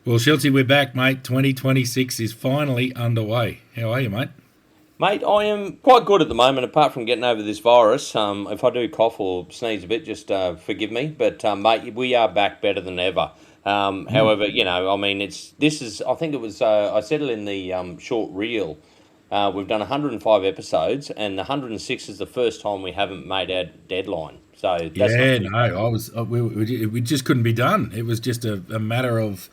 Well, Schultzy, we're back, mate. 2026 is finally underway. How are you, mate? Mate, I am quite good at the moment, apart from getting over this virus. If I do cough or sneeze a bit, just forgive me. But mate, we are back better than ever. However, I mean, I think it was, I said it in the short reel. We've done 105 episodes, and the 106 is the first time we haven't made our deadline. So that's not Yeah, too no, bad. we just couldn't be done. It was just a matter of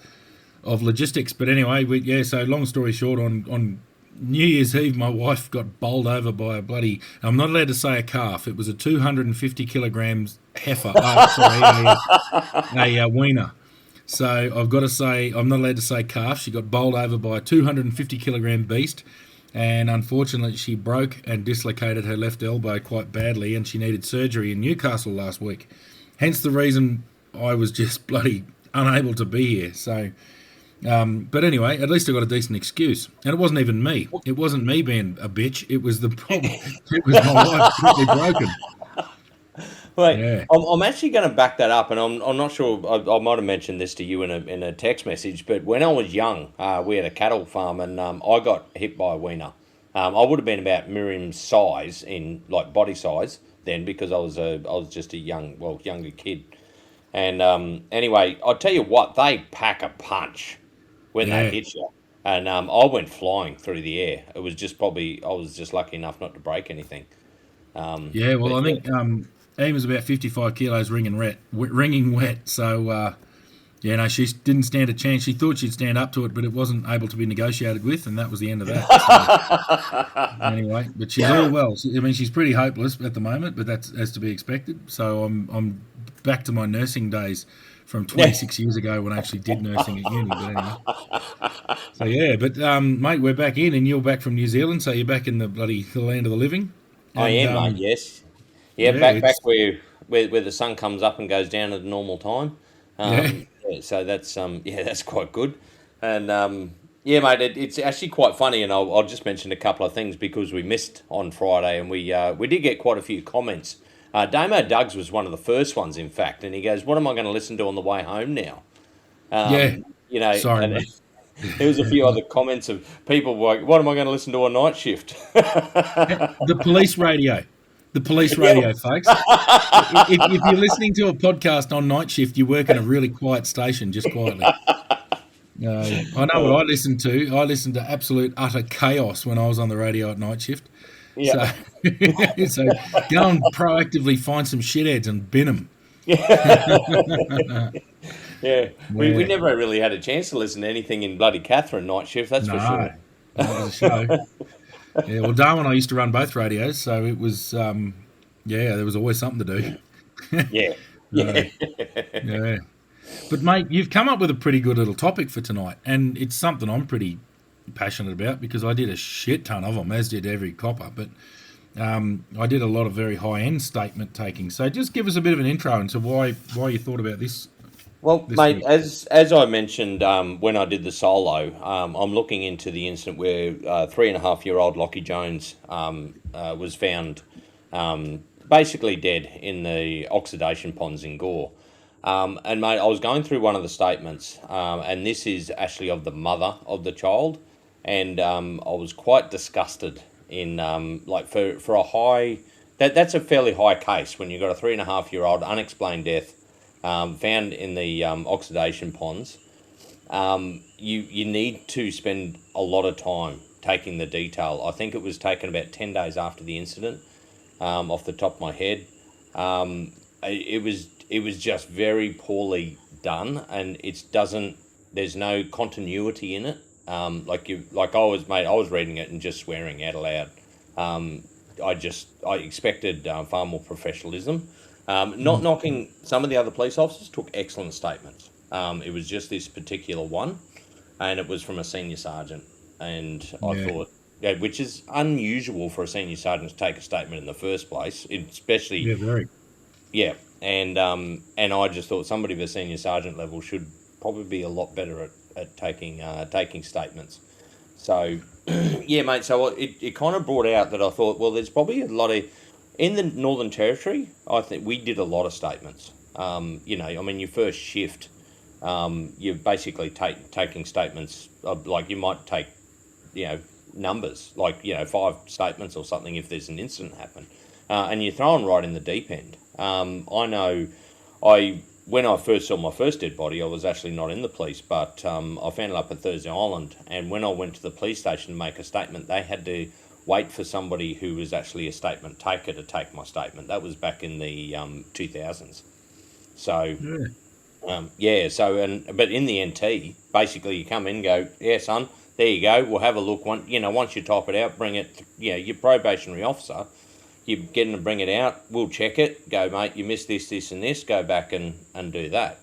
logistics. But anyway, so long story short, on New Year's Eve, my wife got bowled over by a bloody, I'm not allowed to say a calf, it was a 250 kilograms heifer, a wiener. So I've got to say, I'm not allowed to say calf. She got bowled over by a 250 kilogram beast, and unfortunately, she broke and dislocated her left elbow quite badly, and she needed surgery in Newcastle last week. Hence the reason I was just bloody unable to be here. So, but anyway, at least I got a decent excuse, and it wasn't even me. It wasn't me being a bitch. It was the problem. It was my wife completely broken. Wait, Yeah, I'm actually going to back that up, and I'm not sure. I might have mentioned this to you in a text message, but when I was young, we had a cattle farm, and I got hit by a wiener. I would have been about Miriam's size in like body size then, because I was just a younger kid. And anyway, I'll tell you what, they pack a punch when they yeah, hit you. And I went flying through the air. It was just probably I was just lucky enough not to break anything. yeah. Well, But I yeah. think Ian was about 55 kilos ringing wet. So yeah, no, she didn't stand a chance. She thought she'd stand up to it, but it wasn't able to be negotiated with, and that was the end of that. So anyway, but she's all well. I mean, she's pretty hopeless at the moment, but that's as to be expected. So I'm back to my nursing days from 26 years ago when I actually did nursing at uni. But anyway, so yeah, but mate, we're back in, and you're back from New Zealand, so you're back in the land of the living, I and am, mate. Yes. Yeah, yeah, back it's where the sun comes up and goes down at the normal time. yeah. Yeah, so that's yeah, that's quite good. And yeah, mate, it's actually quite funny. And I'll just mention a couple of things because we missed on Friday, and we did get quite a few comments. Damo Duggs was one of the first ones, in fact, and he goes, "What am I going to listen to on the way home now?" Yeah, sorry, And mate. there was a few other comments of people like, "What am I going to listen to on night shift?" The police radio. The police Yeah. radio, folks. If you're listening to a podcast on night shift, you work in a really quiet station, just quietly. I know what I listened to. I listened to absolute utter chaos when I was on the radio at night shift. Yeah. So, so go and proactively find some shitheads and bin them. Yeah, we Yeah, never really had a chance to listen to anything in bloody Catherine night shift, that's for no, sure. that was a show. Yeah, well, Darwin and I used to run both radios, so it was, yeah, there was always something to do. Yeah, Uh, yeah, yeah. But mate, you've come up with a pretty good little topic for tonight, and it's something I'm pretty passionate about because I did a shit ton of them, as did every copper. But I did a lot of very high end statement taking. So just give us a bit of an intro into why you thought about Well, this mate, week. as I mentioned when I did the solo, I'm looking into the incident where 3.5-year-old Lockie Jones was found basically dead in the oxidation ponds in Gore. And mate, I was going through one of the statements, and this is actually of the mother of the child, and I was quite disgusted in like for a high that's a fairly high case when you've got a 3.5-year-old unexplained death found in the oxidation ponds. You need to spend a lot of time taking the detail. I think it was taken about 10 days after the incident, off the top of my head. It was just very poorly done, and it doesn't. There's no continuity in it. I was reading it and just swearing out aloud. I expected far more professionalism. Not knocking some of the other police officers took excellent statements. It was just this particular one, and it was from a senior sergeant. And I Yeah, thought, yeah, which is unusual for a senior sergeant to take a statement in the first place, especially, yeah, very. yeah. And I just thought somebody of a senior sergeant level should probably be a lot better at taking statements. So, yeah, mate. So it kind of brought out that I thought, well, there's probably a lot of in the Northern Territory. I think we did a lot of statements. I mean, your first shift, you're basically taking statements of, like, you might take, numbers, like, 5 statements or something if there's an incident happen, and you're thrown right in the deep end. I know, when I first saw my first dead body, I was actually not in the police, but I found it up at Thursday Island, and when I went to the police station to make a statement, they had to wait for somebody who was actually a statement taker to take my statement. That was back in the 2000s. So, but in the NT, basically you come in and go, yeah, son, there you go, we'll have a look. Once you type it out, bring it, your probationary officer, you get them to bring it out, we'll check it, go, mate, you missed this, this and this, go back and do that.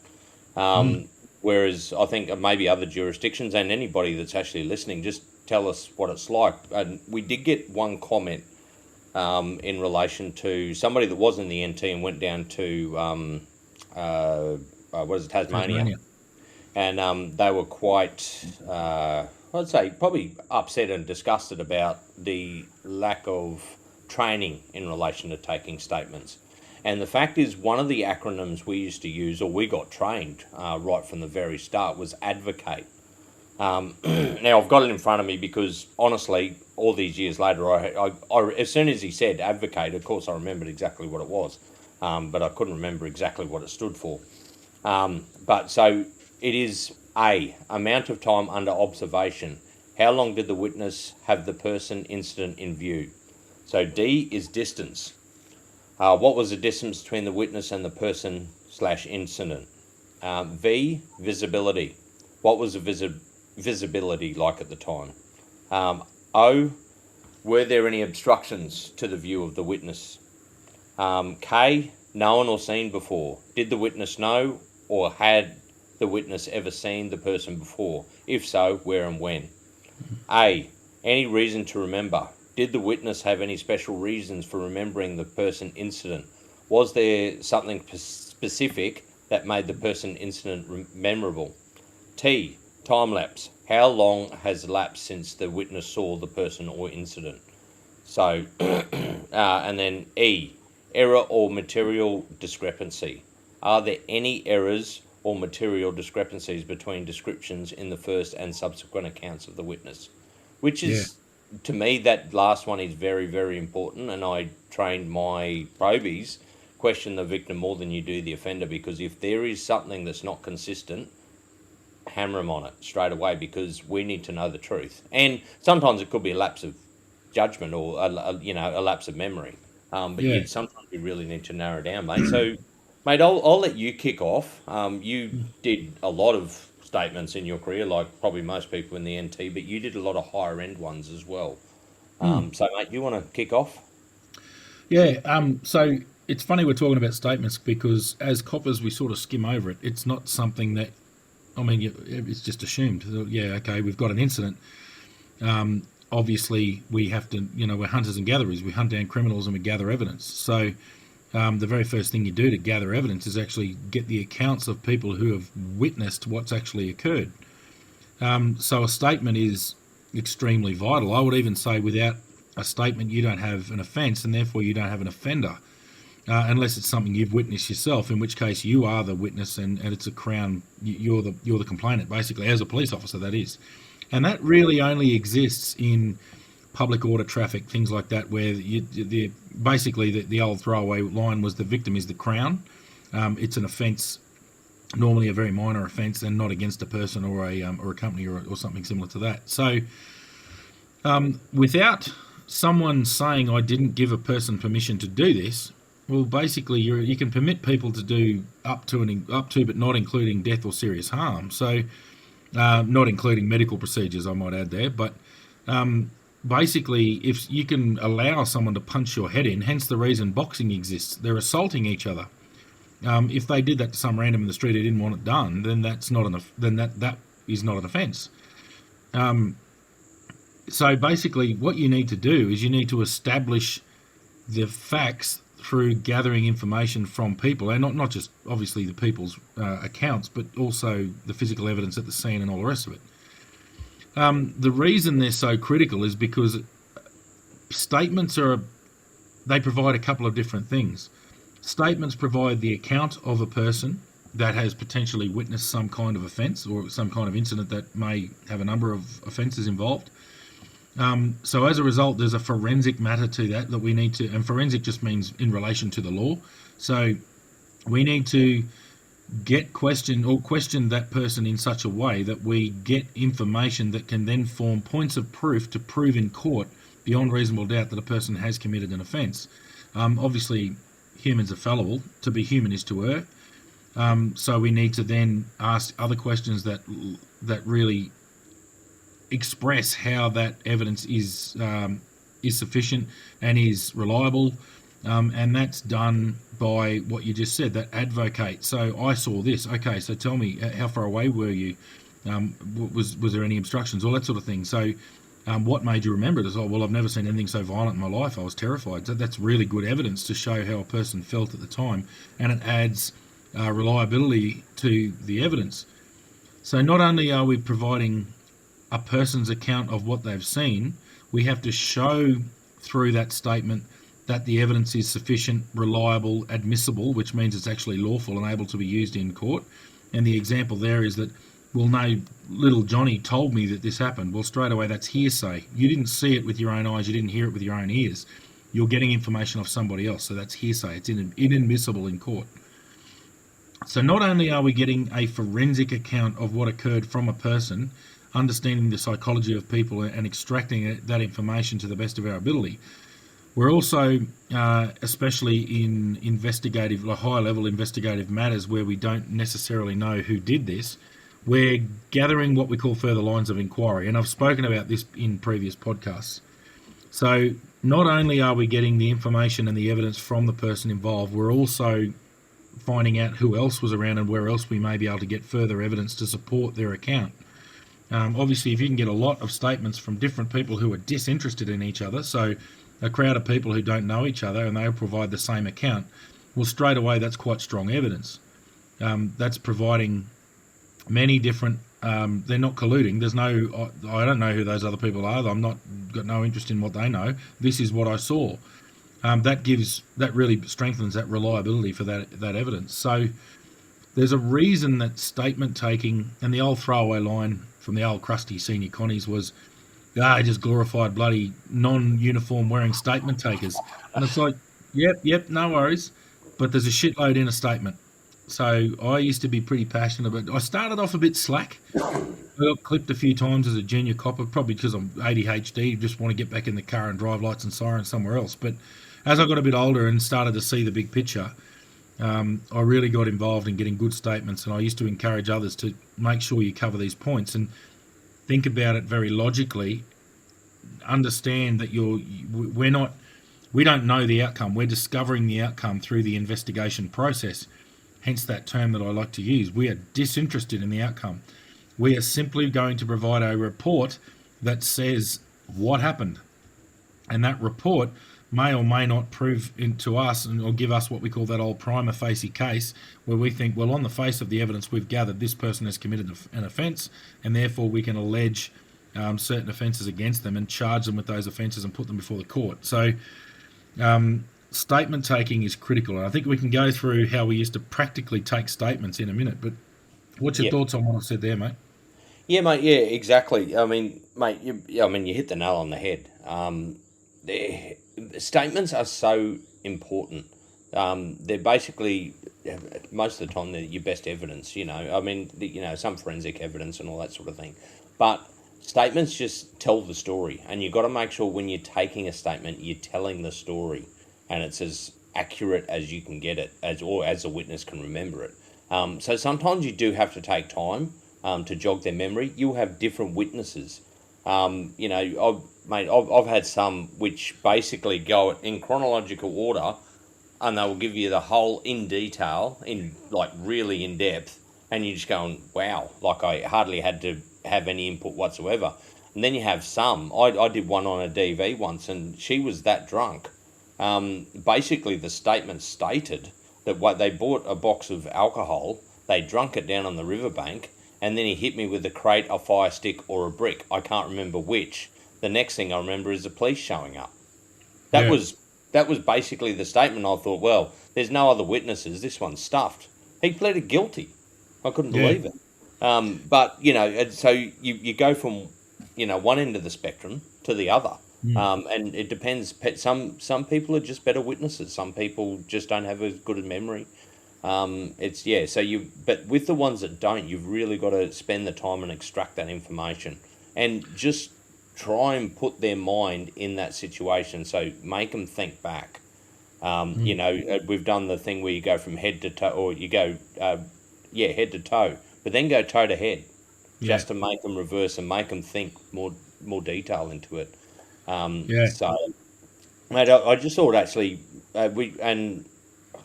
Whereas I think maybe other jurisdictions, and anybody that's actually listening, just tell us what it's like. And we did get one comment in relation to somebody that was in the NT and went down to, Tasmania. And they were quite, I'd say, probably upset and disgusted about the lack of training in relation to taking statements. And the fact is, one of the acronyms we used to use, or we got trained right from the very start, was advocate. Now, I've got it in front of me because, honestly, all these years later, I as soon as he said advocate, of course I remembered exactly what it was, but I couldn't remember exactly what it stood for. But so it is A, amount of time under observation. How long did the witness have the person incident in view? So D is distance. What was the distance between the witness and the person/incident? V, visibility. What was the visibility like at the time? O, were there any obstructions to the view of the witness? K, known or seen before. Did the witness know, or had the witness ever seen the person before? If so, where and when? A, any reason to remember. Did the witness have any special reasons for remembering the person incident? Was there something specific that made the person incident memorable? T, time lapse. How long has lapsed since the witness saw the person or incident? So, and then E, error or material discrepancy. Are there any errors or material discrepancies between descriptions in the first and subsequent accounts of the witness? Which is, to me, that last one is very, very important, and I trained my probies, question the victim more than you do the offender, because if there is something that's not consistent, hammer them on it straight away, because we need to know the truth. And sometimes it could be a lapse of judgment or a lapse of memory, but sometimes you really need to narrow down, mate. So, mate, I'll let you kick off. You did a lot of statements in your career, like probably most people in the NT, but you did a lot of higher end ones as well. So, mate, you want to kick off? So it's funny we're talking about statements, because as coppers we sort of skim over it. It's not something that, it's just assumed. Okay, we've got an incident. Obviously we have to, we're hunters and gatherers. We hunt down criminals and we gather evidence. So the very first thing you do to gather evidence is actually get the accounts of people who have witnessed what's actually occurred. So a statement is extremely vital. I would even say without a statement you don't have an offence, and therefore you don't have an offender, unless it's something you've witnessed yourself, in which case you are the witness and it's a Crown, you're the complainant, basically, as a police officer, that is. And that really only exists in public order traffic, things like that, where basically the old throwaway line was the victim is the Crown. It's an offence, normally a very minor offence, and not against a person or a company or something similar to that. So without someone saying I didn't give a person permission to do this, well, basically you can permit people to do up to but not including death or serious harm. So not including medical procedures, I might add there, but basically, if you can allow someone to punch your head in, hence the reason boxing exists, they're assaulting each other. If they did that to some random in the street who didn't want it done, then that is not an offence. So basically, what you need to do is you need to establish the facts through gathering information from people, and not just obviously the people's accounts, but also the physical evidence at the scene and all the rest of it. The reason they're so critical is because statements they provide a couple of different things. Statements provide the account of a person, that has potentially witnessed some kind of offence or some kind of incident that may have a number of offences involved. So as a result, there's a forensic matter to that we need to, and forensic just means in relation to the law. So we need to question that person in such a way that we get information that can then form points of proof to prove in court beyond reasonable doubt that a person has committed an offence. Obviously, humans are fallible. To be human is to err. So we need to then ask other questions that really express how that evidence is sufficient and is reliable, and that's done by what you just said, that advocate. So I saw this. Okay, so tell me, how far away were you? Was there any obstructions? All that sort of thing. So what made you remember it? Oh, well, I've never seen anything so violent in my life. I was terrified. So that's really good evidence to show how a person felt at the time, and it adds reliability to the evidence. So not only are we providing a person's account of what they've seen, we have to show through that statement that the evidence is sufficient, reliable, admissible, which means it's actually lawful and able to be used in court. And the example there is that, well, no, little Johnny told me that this happened. Well, straight away, that's hearsay. You didn't see it with your own eyes. You didn't hear it with your own ears. You're getting information off somebody else. So that's hearsay. It's inadmissible in court. So not only are we getting a forensic account of what occurred from a person, understanding the psychology of people and extracting that information to the best of our ability, we're also, especially in investigative, like high-level investigative matters where we don't necessarily know who did this, we're gathering what we call further lines of inquiry. And I've spoken about this in previous podcasts. So not only are we getting the information and the evidence from the person involved, we're also finding out who else was around and where else we may be able to get further evidence to support their account. Obviously, if you can get a lot of statements from different people who are disinterested in each other, so a crowd of people who don't know each other and they provide the same account, well, straight away, that's quite strong evidence. That's providing many different, they're not colluding. I don't know who those other people are. Got no interest in what they know. This is what I saw. That really strengthens that reliability for that evidence. So there's a reason that statement taking, and the old throwaway line from the old crusty senior connies was, just glorified bloody non-uniform wearing statement takers. And it's like, yep, no worries. But there's a shitload in a statement. So I used to be pretty passionate about. I started off a bit slack. I got clipped a few times as a junior copper, probably because I'm ADHD, just want to get back in the car and drive lights and sirens somewhere else. But as I got a bit older and started to see the big picture, I really got involved in getting good statements, and I used to encourage others to make sure you cover these points and think about it very logically. Understand that we don't know the outcome. We're discovering the outcome through the investigation process. Hence that term that I like to use. We are disinterested in the outcome. We are simply going to provide a report that says what happened. And that report may or may not prove to us or give us what we call that old prima facie case, where we think, well, on the face of the evidence we've gathered, this person has committed an offence, and therefore we can allege certain offences against them and charge them with those offences and put them before the court. So statement taking is critical. And I think we can go through how we used to practically take statements in a minute. But what's your thoughts on what I said there, mate? Yeah, mate. Yeah, exactly. I mean, mate. You hit the nail on the head. Statements are so important. They're basically most of the time they're your best evidence. Some forensic evidence and all that sort of thing. But statements just tell the story, and you've got to make sure when you're taking a statement, you're telling the story, and it's as accurate as you can get it, as a witness can remember it. So sometimes you do have to take time to jog their memory. You'll have different witnesses. I've had some which basically go in chronological order, and they will give you the whole in detail, in like really in depth, and you're just going, wow, like I hardly had to have any input whatsoever. And then you have some. I did one on a DV once, and she was that drunk. Basically, the statement stated that they bought a box of alcohol, they drunk it down on the riverbank, and then he hit me with a crate, a fire stick, or a brick. I can't remember which. The next thing I remember is the police showing up. That was basically the statement. I thought, well, there's no other witnesses. This one's stuffed. He pleaded guilty. I couldn't Yeah. believe it. But and so you go from one end of the spectrum to the other, Mm. and it depends. Some people are just better witnesses. Some people just don't have as good a memory. It's yeah. But with the ones that don't, you've really got to spend the time and extract that information, and just try and put their mind in that situation. So make them think back. Mm. We've done the thing where you go from head to toe, or you go, head to toe, but then go toe to head, Yeah. just to make them reverse and make them think more detail into it. Yeah. So, mate, I just thought actually and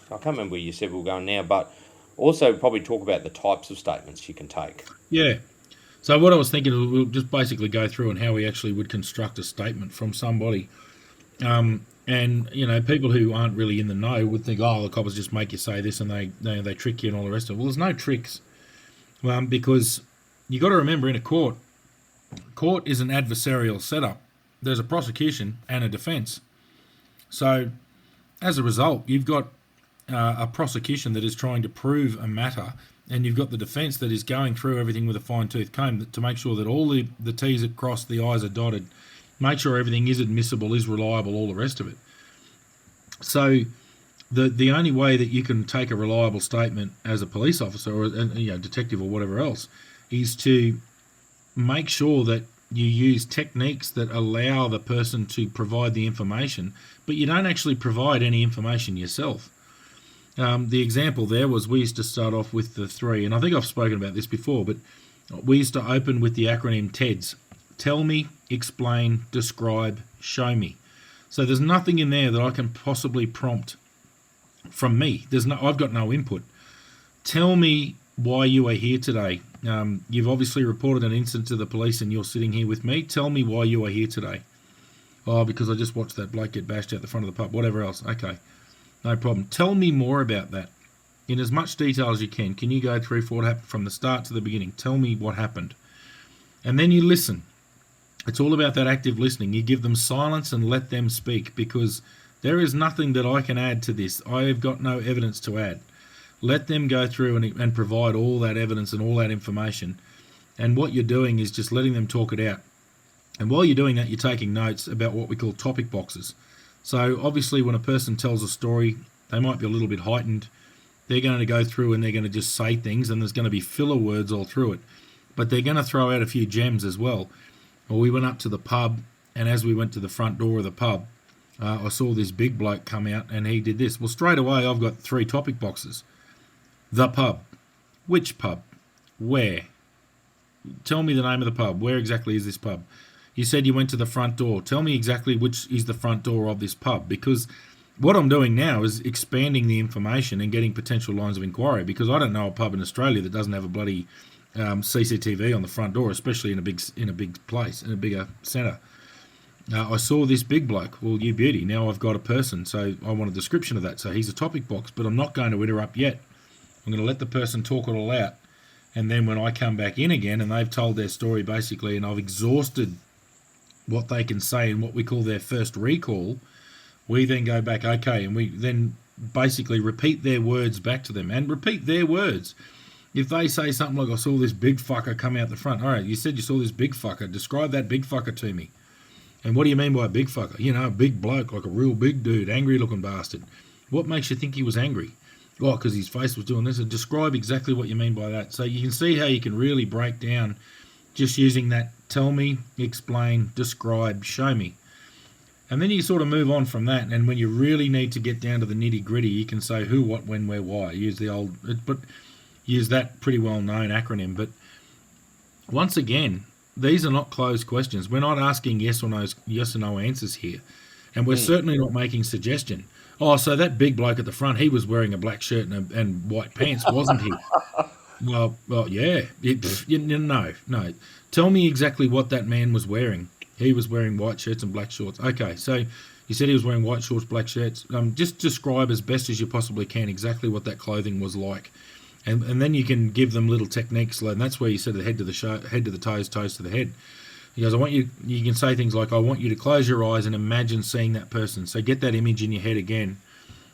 I can't remember where you said we were going now, but also probably talk about the types of statements you can take. Yeah. So what I was thinking is we'll just basically go through and how we actually would construct a statement from somebody. And people who aren't really in the know would think, oh, the coppers just make you say this and they trick you and all the rest of it. Well, there's no tricks, because you got to remember, in a court is an adversarial setup. There's a prosecution and a defence. So as a result, you've got a prosecution that is trying to prove a matter, and you've got the defence that is going through everything with a fine-tooth comb to make sure that all the T's are crossed, the I's are dotted, make sure everything is admissible, is reliable, all the rest of it. So the only way that you can take a reliable statement as a police officer or detective or whatever else is to make sure that you use techniques that allow the person to provide the information, but you don't actually provide any information yourself. The example there was we used to start off with the three, and I think I've spoken about this before, but we used to open with the acronym TEDS. Tell me, explain, describe, show me. So there's nothing in there that I can possibly prompt from me. I've got no input. Tell me why you are here today. You've obviously reported an incident to the police and you're sitting here with me. Tell me why you are here today. Oh, because I just watched that bloke get bashed out the front of the pub. Whatever else. Okay, no problem. Tell me more about that. In as much detail as you can. Can you go through what happened from the start to the beginning? Tell me what happened. And then you listen. It's all about that active listening. You give them silence and let them speak, because there is nothing that I can add to this. I have got no evidence to add. Let them go through and provide all that evidence and all that information. And what you're doing is just letting them talk it out. And while you're doing that, you're taking notes about what we call topic boxes. So obviously when a person tells a story, they might be a little bit heightened. They're going to go through and they're going to just say things, and there's going to be filler words all through it. But they're going to throw out a few gems as well. Well, we went up to the pub, and as we went to the front door of the pub, I saw this big bloke come out, and he did this. Well, straight away, I've got 3 topic boxes. The pub. Which pub? Where? Tell me the name of the pub. Where exactly is this pub? You said you went to the front door. Tell me exactly which is the front door of this pub, because what I'm doing now is expanding the information and getting potential lines of inquiry, because I don't know a pub in Australia that doesn't have a bloody CCTV on the front door, especially in a big place, in a bigger centre. I saw this big bloke. Well, you beauty. Now I've got a person, so I want a description of that. So he's a topic box, but I'm not going to interrupt yet. I'm going to let the person talk it all out, and then when I come back in again and they've told their story basically, and I've exhausted what they can say in what we call their first recall, we then go back, okay, and we then basically repeat their words back to them, and repeat their words. If they say something like, I saw this big fucker come out the front. All right, you said you saw this big fucker. Describe that big fucker to me. And what do you mean by a big fucker? A big bloke, like a real big dude, angry-looking bastard. What makes you think he was angry? Oh, because his face was doing this. And describe exactly what you mean by that. So you can see how you can really break down just using that tell me, explain, describe, show me. And then you sort of move on from that. And when you really need to get down to the nitty-gritty, you can say who, what, when, where, why. Use that pretty well-known acronym. But once again, these are not closed questions. We're not asking yes or no answers here. And we're certainly not making suggestion. Oh, so that big bloke at the front, he was wearing a black shirt and white pants, wasn't he? Well, yeah. No. Tell me exactly what that man was wearing. He was wearing white shirts and black shorts. Okay, so you said he was wearing white shorts, black shirts. Just describe as best as you possibly can exactly what that clothing was like. And then you can give them little techniques, and that's where you said the head to the toes, toes to the head. He goes, you can say things like, I want you to close your eyes and imagine seeing that person. So get that image in your head again.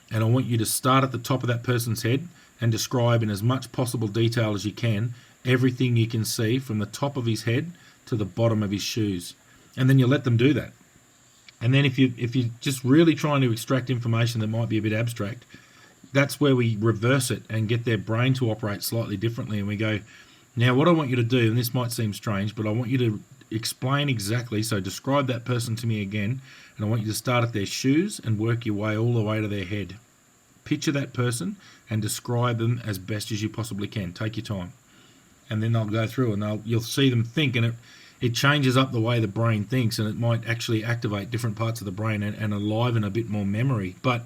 And I want you to start at the top of that person's head and describe in as much possible detail as you can everything you can see from the top of his head to the bottom of his shoes. And then you let them do that. And then if you're just really trying to extract information that might be a bit abstract, that's where we reverse it and get their brain to operate slightly differently. And we go, now what I want you to do, and this might seem strange, but I want you to explain exactly, so describe that person to me again, and I want you to start at their shoes and work your way all the way to their head. Picture that person and describe them as best as you possibly can. Take your time. And then they'll go through and you'll see them think, and it changes up the way the brain thinks, and it might actually activate different parts of the brain and enliven a bit more memory. But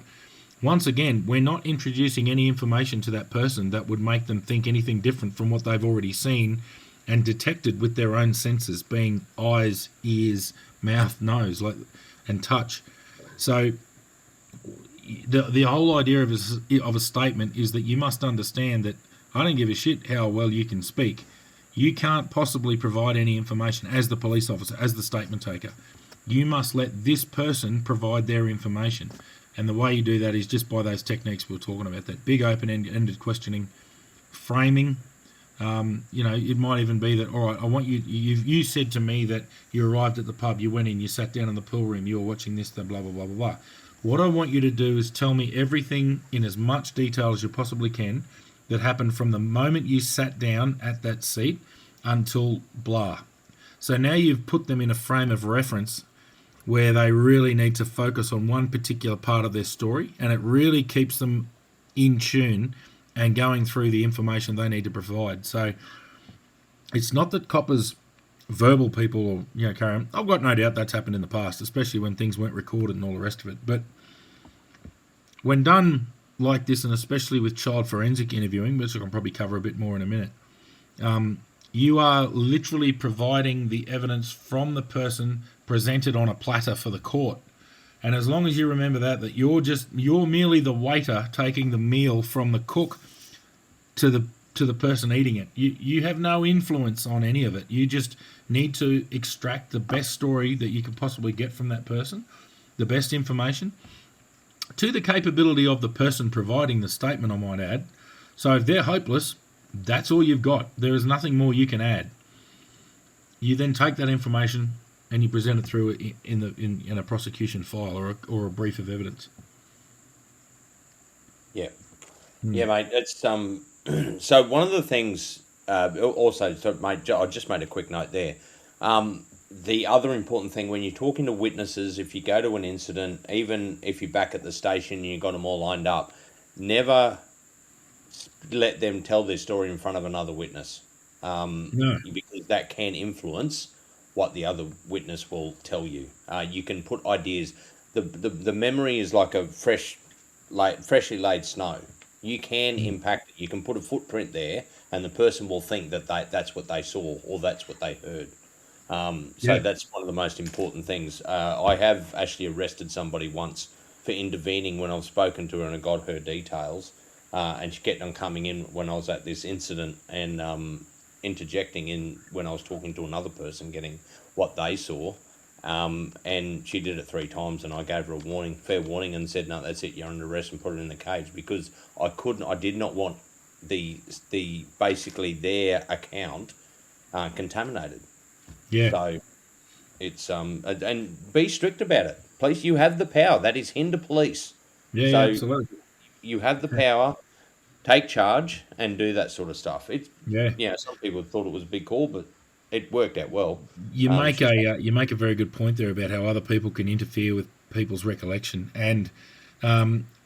once again, we're not introducing any information to that person that would make them think anything different from what they've already seen and detected with their own senses, being eyes, ears, mouth, nose, and touch. So the whole idea of a statement is that you must understand that I don't give a shit how well you can speak. You can't possibly provide any information as the police officer, as the statement taker. You must let this person provide their information. And the way you do that is just by those techniques we were talking about, that big open-ended questioning, framing. It might even be that, all right, I want you said to me that you arrived at the pub, you went in, you sat down in the pool room, you were watching this, blah, blah, blah, blah, blah. What I want you to do is tell me everything in as much detail as you possibly can that happened from the moment you sat down at that seat until blah. So now you've put them in a frame of reference where they really need to focus on one particular part of their story, and it really keeps them in tune and going through the information they need to provide. So it's not that coppers, verbal people, or carry on. I've got no doubt that's happened in the past, especially when things weren't recorded and all the rest of it. But when done like this, and especially with child forensic interviewing, which I can probably cover a bit more in a minute, you are literally providing the evidence from the person presented on a platter for the court. And as long as you remember that you're merely the waiter taking the meal from the cook to the person eating it. You have no influence on any of it. You just need to extract the best story that you can possibly get from that person, the best information, to the capability of the person providing the statement, I might add. So if they're hopeless, that's all you've got. There is nothing more you can add. You then take that information and you present it through in a prosecution file or a brief of evidence. Yeah, yeah, mate. It's So one of the things also, so mate, I just made a quick note there. The other important thing when you're talking to witnesses, if you go to an incident, even if you're back at the station and you've got them all lined up, never let them tell their story in front of another witness, because that can influence what the other witness will tell you. You can put ideas. The memory is like a freshly laid snow. You can impact it. You can put a footprint there, and the person will think that that's what they saw or that's what they heard. So that's one of the most important things. I have actually arrested somebody once for intervening when I've spoken to her and I got her details, and she kept on coming in when I was at this incident and interjecting in when I was talking to another person, getting what they saw. And she did it 3 times, and I gave her a fair warning, and said, "No, that's it. You're under arrest," and put it in the cage, because I did not want the basically their account contaminated. Yeah. So it's and be strict about it. Police, you have the power. That is hinder police. Yeah, so absolutely. You have the power. Take charge and do that sort of stuff. Some people thought it was a big call, but it worked out well. You make a very good point there about how other people can interfere with people's recollection, and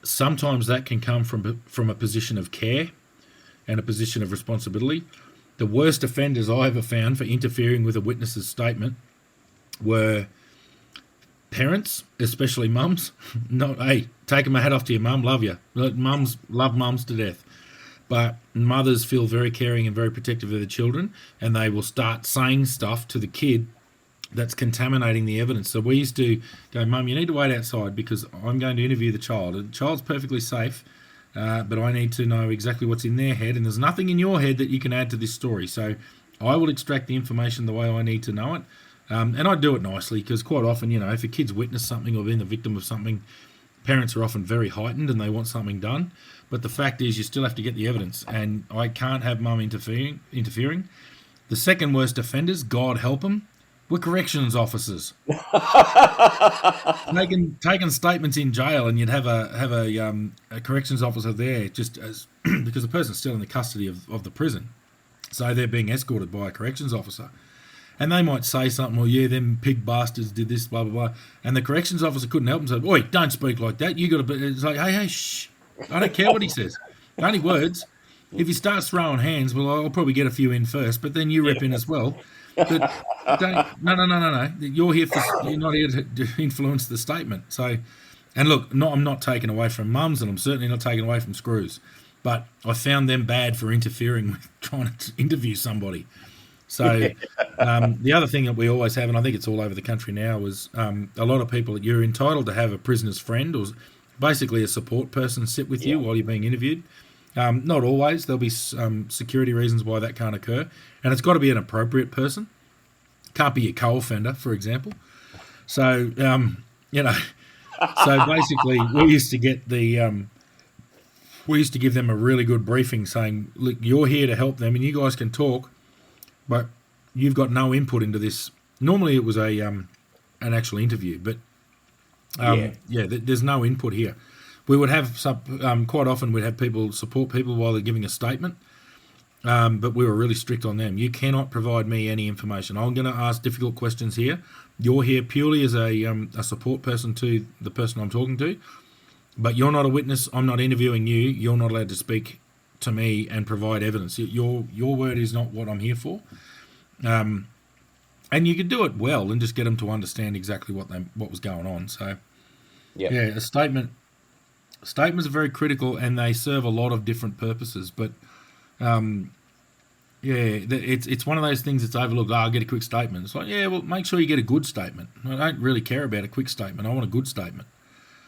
sometimes that can come from a position of care and a position of responsibility. The worst offenders I ever found for interfering with a witness's statement were parents, especially mums. Hey, taking my hat off to your mum, love you. Mums love mums to death. But mothers feel very caring and very protective of their children, and they will start saying stuff to the kid that's contaminating the evidence. So we used to go, "Mum, you need to wait outside because I'm going to interview the child. The child's perfectly safe, but I need to know exactly what's in their head, and there's nothing in your head that you can add to this story. So I will extract the information the way I need to know it." And I do it nicely, because quite often, if a kid's witnessed something or been the victim of something, parents are often very heightened and they want something done. But the fact is, you still have to get the evidence, and I can't have mum interfering. The second worst offenders, God help them, were corrections officers. Taking statements in jail, and you'd have a corrections officer there just as because the person's still in the custody of the prison, so they're being escorted by a corrections officer, and they might say something, well, yeah, them pig bastards did this, blah blah blah, and the corrections officer couldn't help himself. Oi, don't speak like that. You got to be. It's like, hey, shh. I don't care what he says. Only words. If he starts throwing hands, well, I'll probably get a few in first, but then you rip in as well. But no. You're not here to influence the statement. So, and look, I'm not taking away from mums, and I'm certainly not taking away from screws. But I found them bad for interfering with trying to interview somebody. So the other thing that we always have, and I think it's all over the country now, is a lot of people, you're entitled to have a prisoner's friend or basically a support person sit with you while you're being interviewed. Not always. There'll be security reasons why that can't occur. And it's got to be an appropriate person. Can't be a co-offender, for example. So, so basically we used to get we used to give them a really good briefing saying, look, you're here to help them and you guys can talk, but you've got no input into this. Normally it was an actual interview, but there's no input here. We would have quite often we'd have people support people while they're giving a statement, but we were really strict on them. You cannot provide me any information. I'm going to ask difficult questions here. You're here purely as a support person to the person I'm talking to, but you're not a witness. I'm not interviewing you. You're not allowed to speak to me and provide evidence. Your word is not what I'm here for. And you could do it well and just get them to understand exactly what was going on. So, a statement. Statements are very critical and they serve a lot of different purposes, but it's one of those things that's overlooked. I'll get a quick statement. It's like, well, make sure you get a good statement. I don't really care about a quick statement. I want a good statement.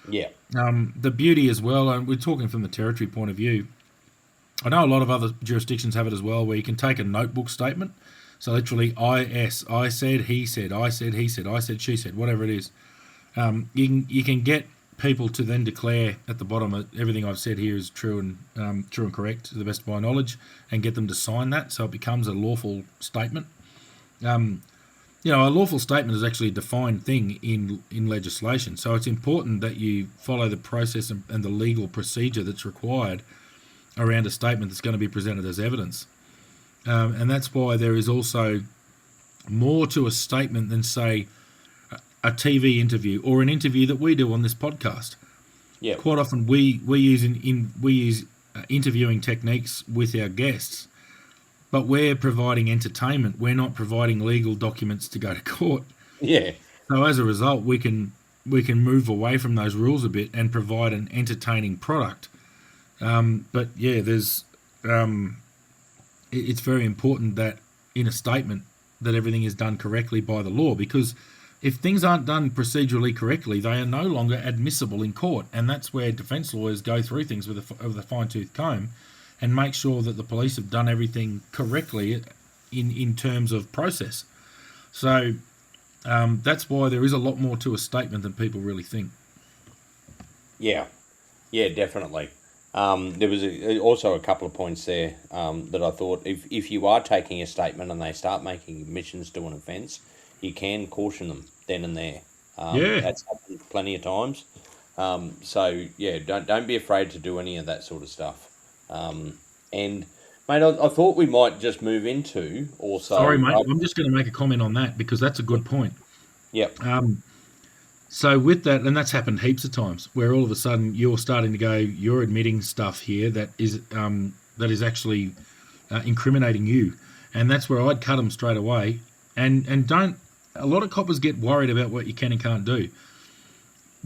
Yeah. The beauty as well, and we're talking from the territory point of view, I know a lot of other jurisdictions have it as well, where you can take a notebook statement. So literally, I said, he said, I said, he said, I said, she said, whatever it is. You can get people to then declare at the bottom that everything I've said here is true and correct to the best of my knowledge, and get them to sign that, so it becomes a lawful statement. A lawful statement is actually a defined thing in legislation, so it's important that you follow the process and the legal procedure that's required around a statement that's going to be presented as evidence. And that's why there is also more to a statement than, say, a TV interview or an interview that we do on this podcast. Yeah. Quite often we use interviewing techniques with our guests, but we're providing entertainment. We're not providing legal documents to go to court. Yeah. So as a result, we can move away from those rules a bit and provide an entertaining product. But yeah, it's very important that in a statement that everything is done correctly by the law, because if things aren't done procedurally correctly, they are no longer admissible in court, and that's where defence lawyers go through things with a fine-tooth comb and make sure that the police have done everything correctly in terms of process. So that's why there is a lot more to a statement than people really think. Yeah, definitely. There was also a couple of points there that I thought, if you are taking a statement and they start making admissions to an offence, you can caution them then and there. That's happened plenty of times. Don't be afraid to do any of that sort of stuff. And mate, I thought we might just move into also. Sorry, mate, I'm just going to make a comment on that because that's a good point. Yep. So with that, and that's happened heaps of times, where all of a sudden you're starting to go, you're admitting stuff here that is actually incriminating you, and that's where I'd cut them straight away. And don't. A lot of coppers get worried about what you can and can't do.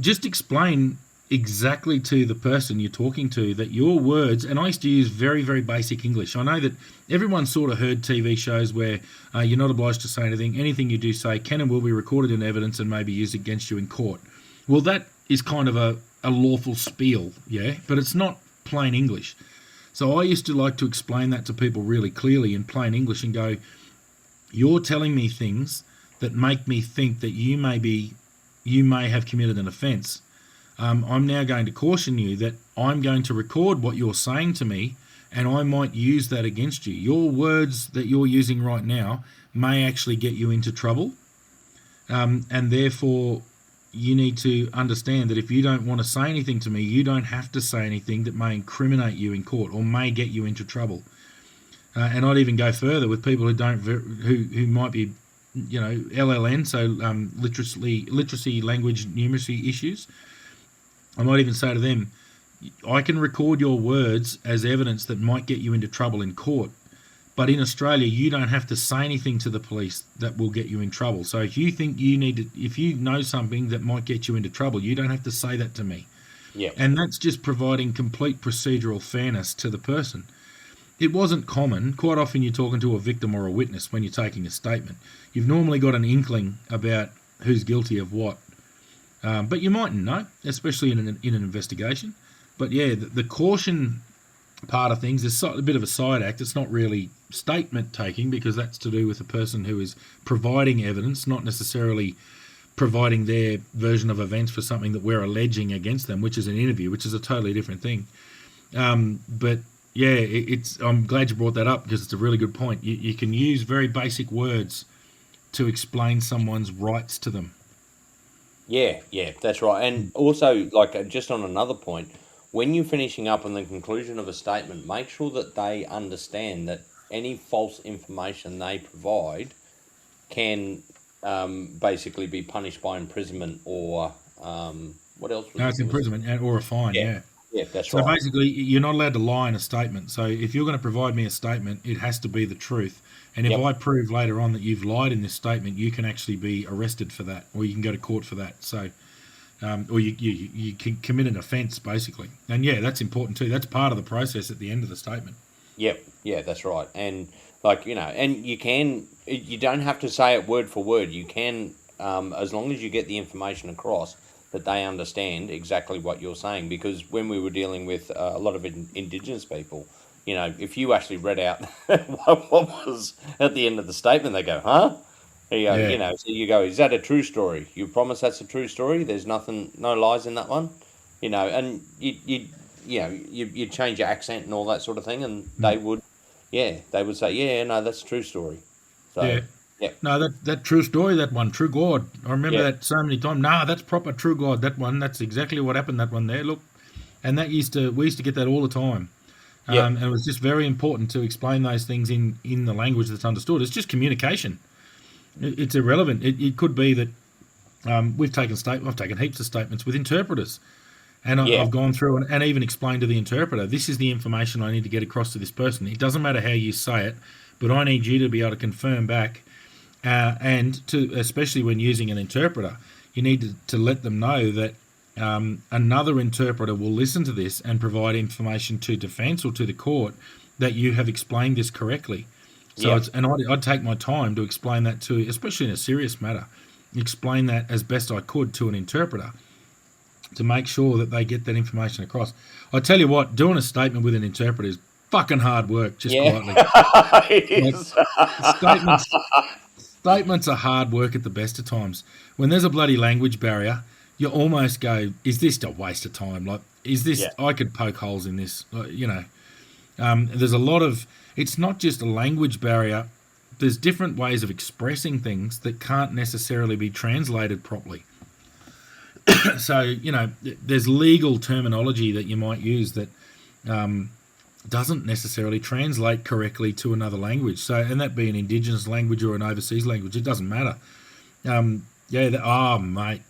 Just explain exactly to the person you're talking to that your words, and I used to use very, very basic English. I know that everyone sort of heard TV shows where you're not obliged to say anything. Anything you do say can and will be recorded in evidence and may be used against you in court. Well, that is kind of a lawful spiel, yeah, but it's not plain English. So I used to like to explain that to people really clearly in plain English and go, you're telling me things that make me think that you may have committed an offence. I'm now going to caution you that I'm going to record what you're saying to me, and I might use that against you. Your words that you're using right now may actually get you into trouble, and therefore you need to understand that if you don't want to say anything to me, you don't have to say anything that may incriminate you in court or may get you into trouble. And I'd even go further with people who might be, LLN, so literacy, language, numeracy issues. I might even say to them, I can record your words as evidence that might get you into trouble in court. But in Australia, you don't have to say anything to the police that will get you in trouble. So if you think if you know something that might get you into trouble, you don't have to say that to me. Yeah. And that's just providing complete procedural fairness to the person. It wasn't common. Quite often you're talking to a victim or a witness when you're taking a statement. You've normally got an inkling about who's guilty of what. But you mightn't know, especially in an investigation. But yeah, the caution part of things is a bit of a side act. It's not really statement taking, because that's to do with the person who is providing evidence, not necessarily providing their version of events for something that we're alleging against them, which is an interview, which is a totally different thing. But yeah, I'm glad you brought that up, because it's a really good point. You can use very basic words to explain someone's rights to them. Yeah, that's right. And also, just on another point, when you're finishing up on the conclusion of a statement, make sure that they understand that any false information they provide can basically be punished by imprisonment or what else? No, it's imprisonment or a fine, yeah. Yeah, that's So right. basically, you're not allowed to lie in a statement. So if you're going to provide me a statement, it has to be the truth. And if Yep. I prove later on that you've lied in this statement, you can actually be arrested for that, or you can go to court for that. So, or you can commit an offence, basically. And yeah, that's important too. That's part of the process at the end of the statement. Yep, yeah, that's right. And and you don't have to say it word for word. You can, as long as you get the information across that they understand exactly what you're saying. Because when we were dealing with a lot of Indigenous people, if you actually read out what was at the end of the statement, they go, "Huh?" There you go. Yeah. So you go, "Is that a true story? You promise that's a true story? There's nothing, no lies in that one." And you change your accent and all that sort of thing, and they would say, "Yeah, no, that's a true story." So Yeah. yeah, No, that true story, that one, true God. I remember yeah, that so many times. Nah, that's proper true God. That one, that's exactly what happened. That one there, look, and we used to get that all the time. yeah, And it was just very important to explain those things in the language that's understood. It's just communication. It's irrelevant. It could be that I've taken heaps of statements with interpreters, and yeah, I've gone through and even explained to the interpreter, this is the information I need to get across to this person. It doesn't matter how you say it, but I need you to be able to confirm back, and to, especially when using an interpreter, you need to let them know that another interpreter will listen to this and provide information to defence or to the court that you have explained this correctly. So yeah, I'd take my time to explain that to, especially in a serious matter, explain that as best I could to an interpreter to make sure that they get that information across. I tell you what, doing a statement with an interpreter is fucking hard work, just yeah. quietly. It Like, is. statements are hard work at the best of times. When there's a bloody language barrier, you almost go, is this a waste of time? Like, is this, Yeah, I could poke holes in this, there's a lot of, it's not just a language barrier. There's different ways of expressing things that can't necessarily be translated properly. So, there's legal terminology that you might use that doesn't necessarily translate correctly to another language. So, and that be an Indigenous language or an overseas language, it doesn't matter. Mate,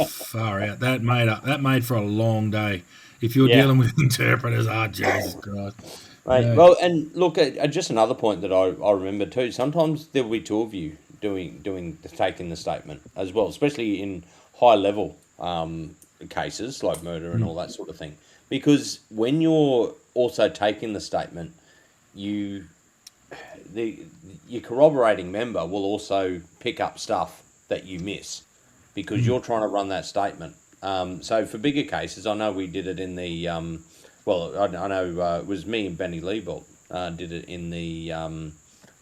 far out. That made for a long day. If you're yeah. dealing with interpreters, Jesus Christ. Right. Yeah. Well, and look, just another point that I remember too. Sometimes there will be two of you taking the statement as well, especially in high level cases like murder and all that sort of thing. Because when you're also taking the statement, your corroborating member will also pick up stuff that you miss because you're trying to run that statement. So for bigger cases, I know we did it in the I know it was me and Benny Liebold did it in the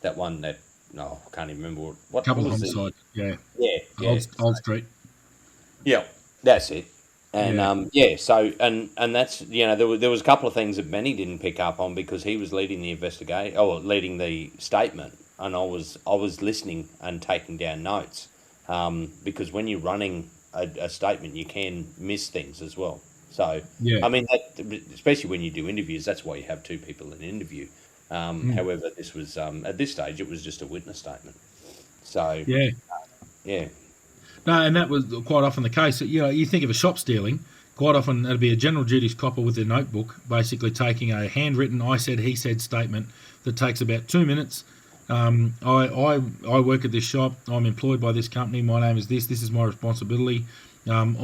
that one that no, I can't even remember what Couple of was homicides. Yeah. yeah Old Street. yeah, that's it. And Yeah. so and that's there was a couple of things that Benny didn't pick up on because he was leading the investigation or leading the statement, and I was listening and taking down notes, because when you're running a statement, you can miss things as well. So Yeah. I mean, especially when you do interviews, that's why you have two people in an interview. Mm. However, this was at this stage it was just a witness statement. So Yeah. yeah, No, and that was quite often the case. You think of a shop stealing, quite often it'd be a general duties copper with their notebook, basically taking a handwritten I said, he said statement that takes about 2 minutes. I work at this shop. I'm employed by this company. My name is this. This is my responsibility. I'm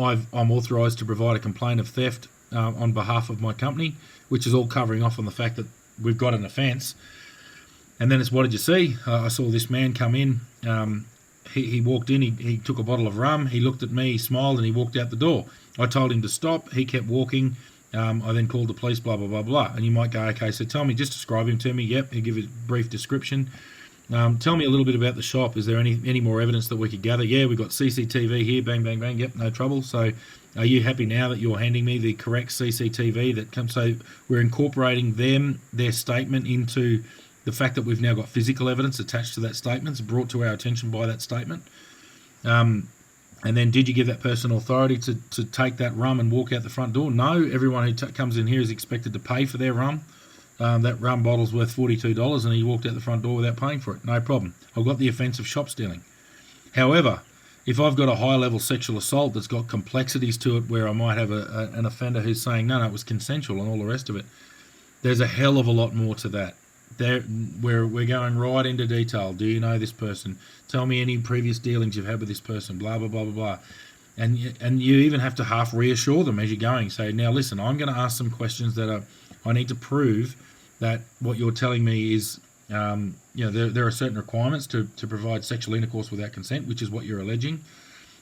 authorised to provide a complaint of theft on behalf of my company, which is all covering off on the fact that we've got an offence. And then it's, what did you see? I saw this man come in. He walked in, he took a bottle of rum, he looked at me, he smiled, and he walked out the door. I told him to stop. He kept walking. I then called the police, blah, blah, blah, blah. And you might go, okay, so tell me, just describe him to me. Yep, he'll give a brief description. Tell me a little bit about the shop. Is there any more evidence that we could gather? Yeah, we've got CCTV here, bang, bang, bang. Yep, no trouble. So are you happy now that you're handing me the correct CCTV that comes? So we're incorporating their statement into the fact that we've now got physical evidence attached to that statement. It's brought to our attention by that statement. And then, did you give that person authority to take that rum and walk out the front door? No, everyone who comes in here is expected to pay for their rum. That rum bottle's worth $42 and he walked out the front door without paying for it. No problem. I've got the offence of shop stealing. However, if I've got a high-level sexual assault that's got complexities to it where I might have an offender who's saying, no, it was consensual and all the rest of it, there's a hell of a lot more to that. We're going right into detail. Do you know this person? Tell me any previous dealings you've had with this person, blah, blah, blah, blah, blah. And you even have to half reassure them as you're going. Say, now listen, I'm going to ask some questions that I need to prove that what you're telling me is, there are certain requirements to provide sexual intercourse without consent, which is what you're alleging.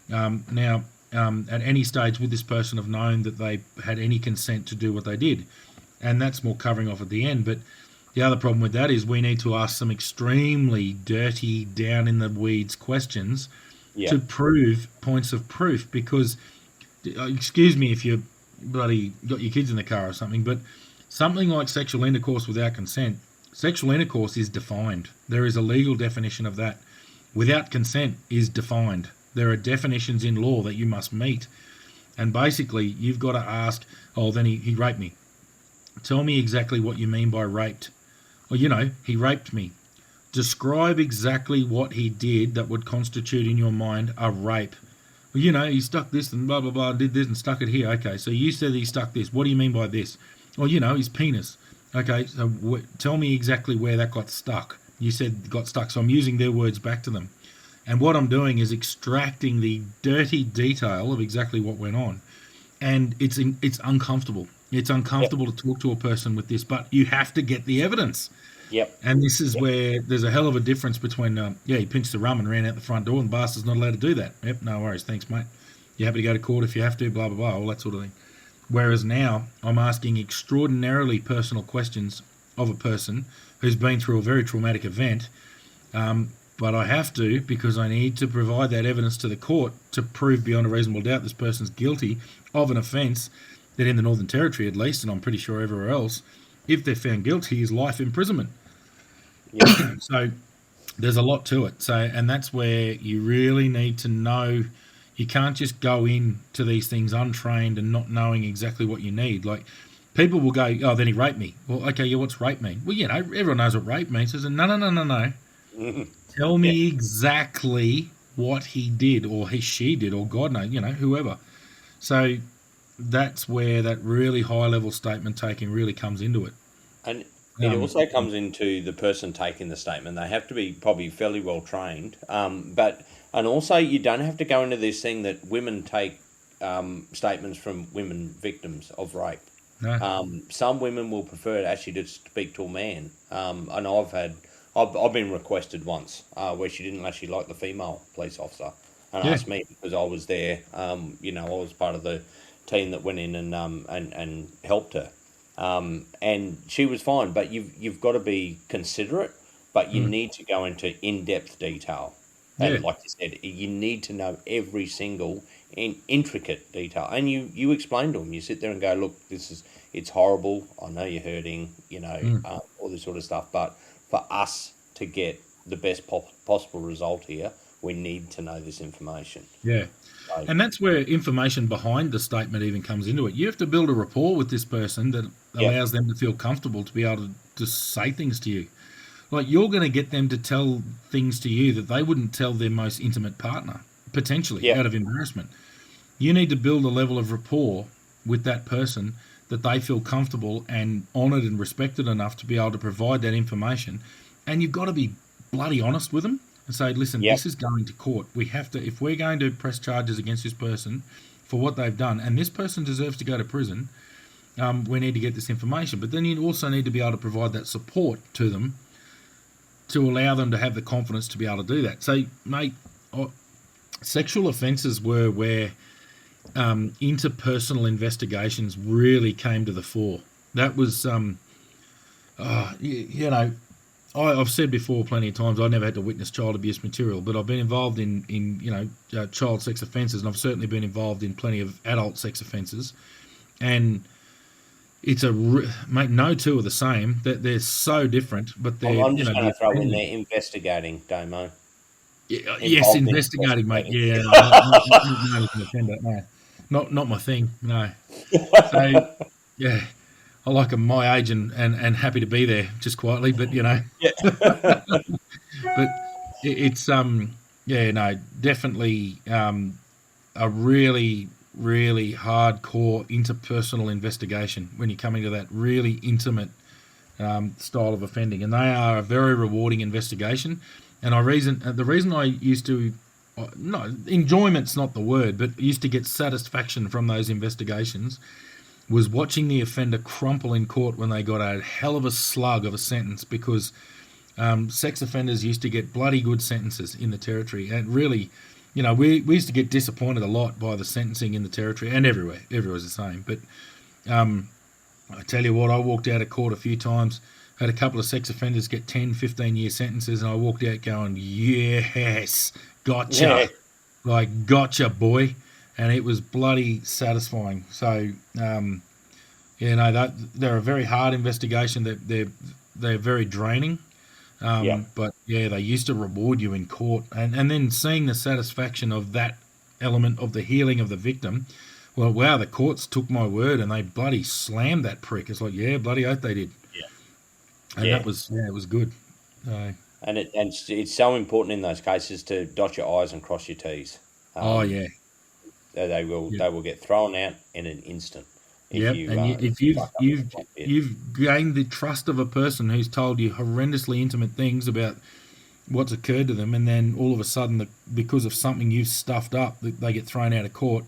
Now, at any stage would this person have known that they had any consent to do what they did? And that's more covering off at the end. But the other problem with that is we need to ask some extremely dirty, down in the weeds questions to prove points of proof. Because, excuse me if you bloody got your kids in the car or something, but something like sexual intercourse without consent, sexual intercourse is defined. There is a legal definition of that. Without consent is defined. There are definitions in law that you must meet. And basically, you've got to ask, oh, then he raped me. Tell me exactly what you mean by raped. Or, he raped me. Describe exactly what he did that would constitute in your mind a rape. Well, he stuck this and blah, blah, blah, did this and stuck it here. Okay, so you said he stuck this. What do you mean by this? Well, his penis. Okay, so tell me exactly where that got stuck. You said got stuck, so I'm using their words back to them. And what I'm doing is extracting the dirty detail of exactly what went on. And it's uncomfortable. It's uncomfortable to talk to a person with this, but you have to get the evidence. Yep. And this is where there's a hell of a difference between, he pinched the rum and ran out the front door and the bastard's not allowed to do that. Yep, no worries. Thanks, mate. You're happy to go to court if you have to, blah, blah, blah, all that sort of thing. Whereas now I'm asking extraordinarily personal questions of a person who's been through a very traumatic event, but I have to because I need to provide that evidence to the court to prove beyond a reasonable doubt this person's guilty of an offence that in the Northern Territory at least, and I'm pretty sure everywhere else, if they're found guilty, is life imprisonment. Yep. So there's a lot to it. So, and that's where you really need to know. You can't just go into these things untrained and not knowing exactly what you need. Like, people will go, oh, then he raped me. Well, okay, yeah, what's rape mean? Well, everyone knows what rape means. Says, no. Tell me exactly what he did or she did or God knows, whoever. So that's where that really high-level statement taking really comes into it. And it also comes into the person taking the statement. They have to be probably fairly well trained. And also you don't have to go into this thing that women take statements from women victims of rape. No. Some women will prefer actually to speak to a man. And I've been requested once where she didn't actually like the female police officer and asked me because I was there. I was part of the team that went in and helped her. And she was fine, but you've got to be considerate, but you need to go into in-depth detail. And Yeah. like you said, you need to know every single intricate detail. And you explain to them. You sit there and go, look, it's horrible. I know you're hurting, Mm. all this sort of stuff. But for us to get the best possible result here, we need to know this information. Yeah. So, And that's where information behind the statement even comes into it. You have to build a rapport with this person that yeah, allows them to feel comfortable to be able to say things to you. Like, you're going to get them to tell things to you that they wouldn't tell their most intimate partner, potentially, yeah, out of embarrassment. You need to build a level of rapport with that person that they feel comfortable and honoured and respected enough to be able to provide that information. And you've got to be bloody honest with them and say, listen, yeah, this is going to court. We have to, if we're going to press charges against this person for what they've done, and this person deserves to go to prison, we need to get this information. But then you also need to be able to provide that support to them to allow them to have the confidence to be able to do that. So, mate, sexual offences were where interpersonal investigations really came to the fore. That was, I've said before plenty of times I never had to witness child abuse material, but I've been involved in child sex offences, and I've certainly been involved in plenty of adult sex offences. And it's mate, no two are the same. That they're so different, but they're I'm just going the to throw in offending. there investigating, Damo. Yes, Involved in investigating, mate. investigating. Yeah, no, not known as an offender. No, not my thing. No. So yeah, I like 'em my age and happy to be there just quietly, but Yeah. but it's yeah, no, definitely a really really hardcore interpersonal investigation when you're coming to that really intimate style of offending, and they are a very rewarding investigation. And the reason I used to, no, enjoyment's not the word, but used to get satisfaction from those investigations was watching the offender crumple in court when they got a hell of a slug of a sentence, because sex offenders used to get bloody good sentences in the territory. And really, we used to get disappointed a lot by the sentencing in the territory, and everywhere. Everywhere's the same. But I tell you what, I walked out of court a few times, had a couple of sex offenders get 10, 15-year sentences, and I walked out going, yes, Yeah. gotcha. Like, gotcha, boy. And it was bloody satisfying. So, they're a very hard investigation. They're very draining. Yeah. But yeah, they used to reward you in court, and then seeing the satisfaction of that element of the healing of the victim. Well, wow, the courts took my word and they bloody slammed that prick. It's like, yeah, bloody oath they did. Yeah. And Yeah. that was, yeah, it was good. So, And it's so important in those cases to dot your I's and cross your T's. oh Um, yeah, they will yep, they will get thrown out in an instant if yep. you And if if you fuck up in one bit. you've gained the trust of a person who's told you horrendously intimate things about what's occurred to them, and then all of a sudden, because of something you've stuffed up, they get thrown out of court.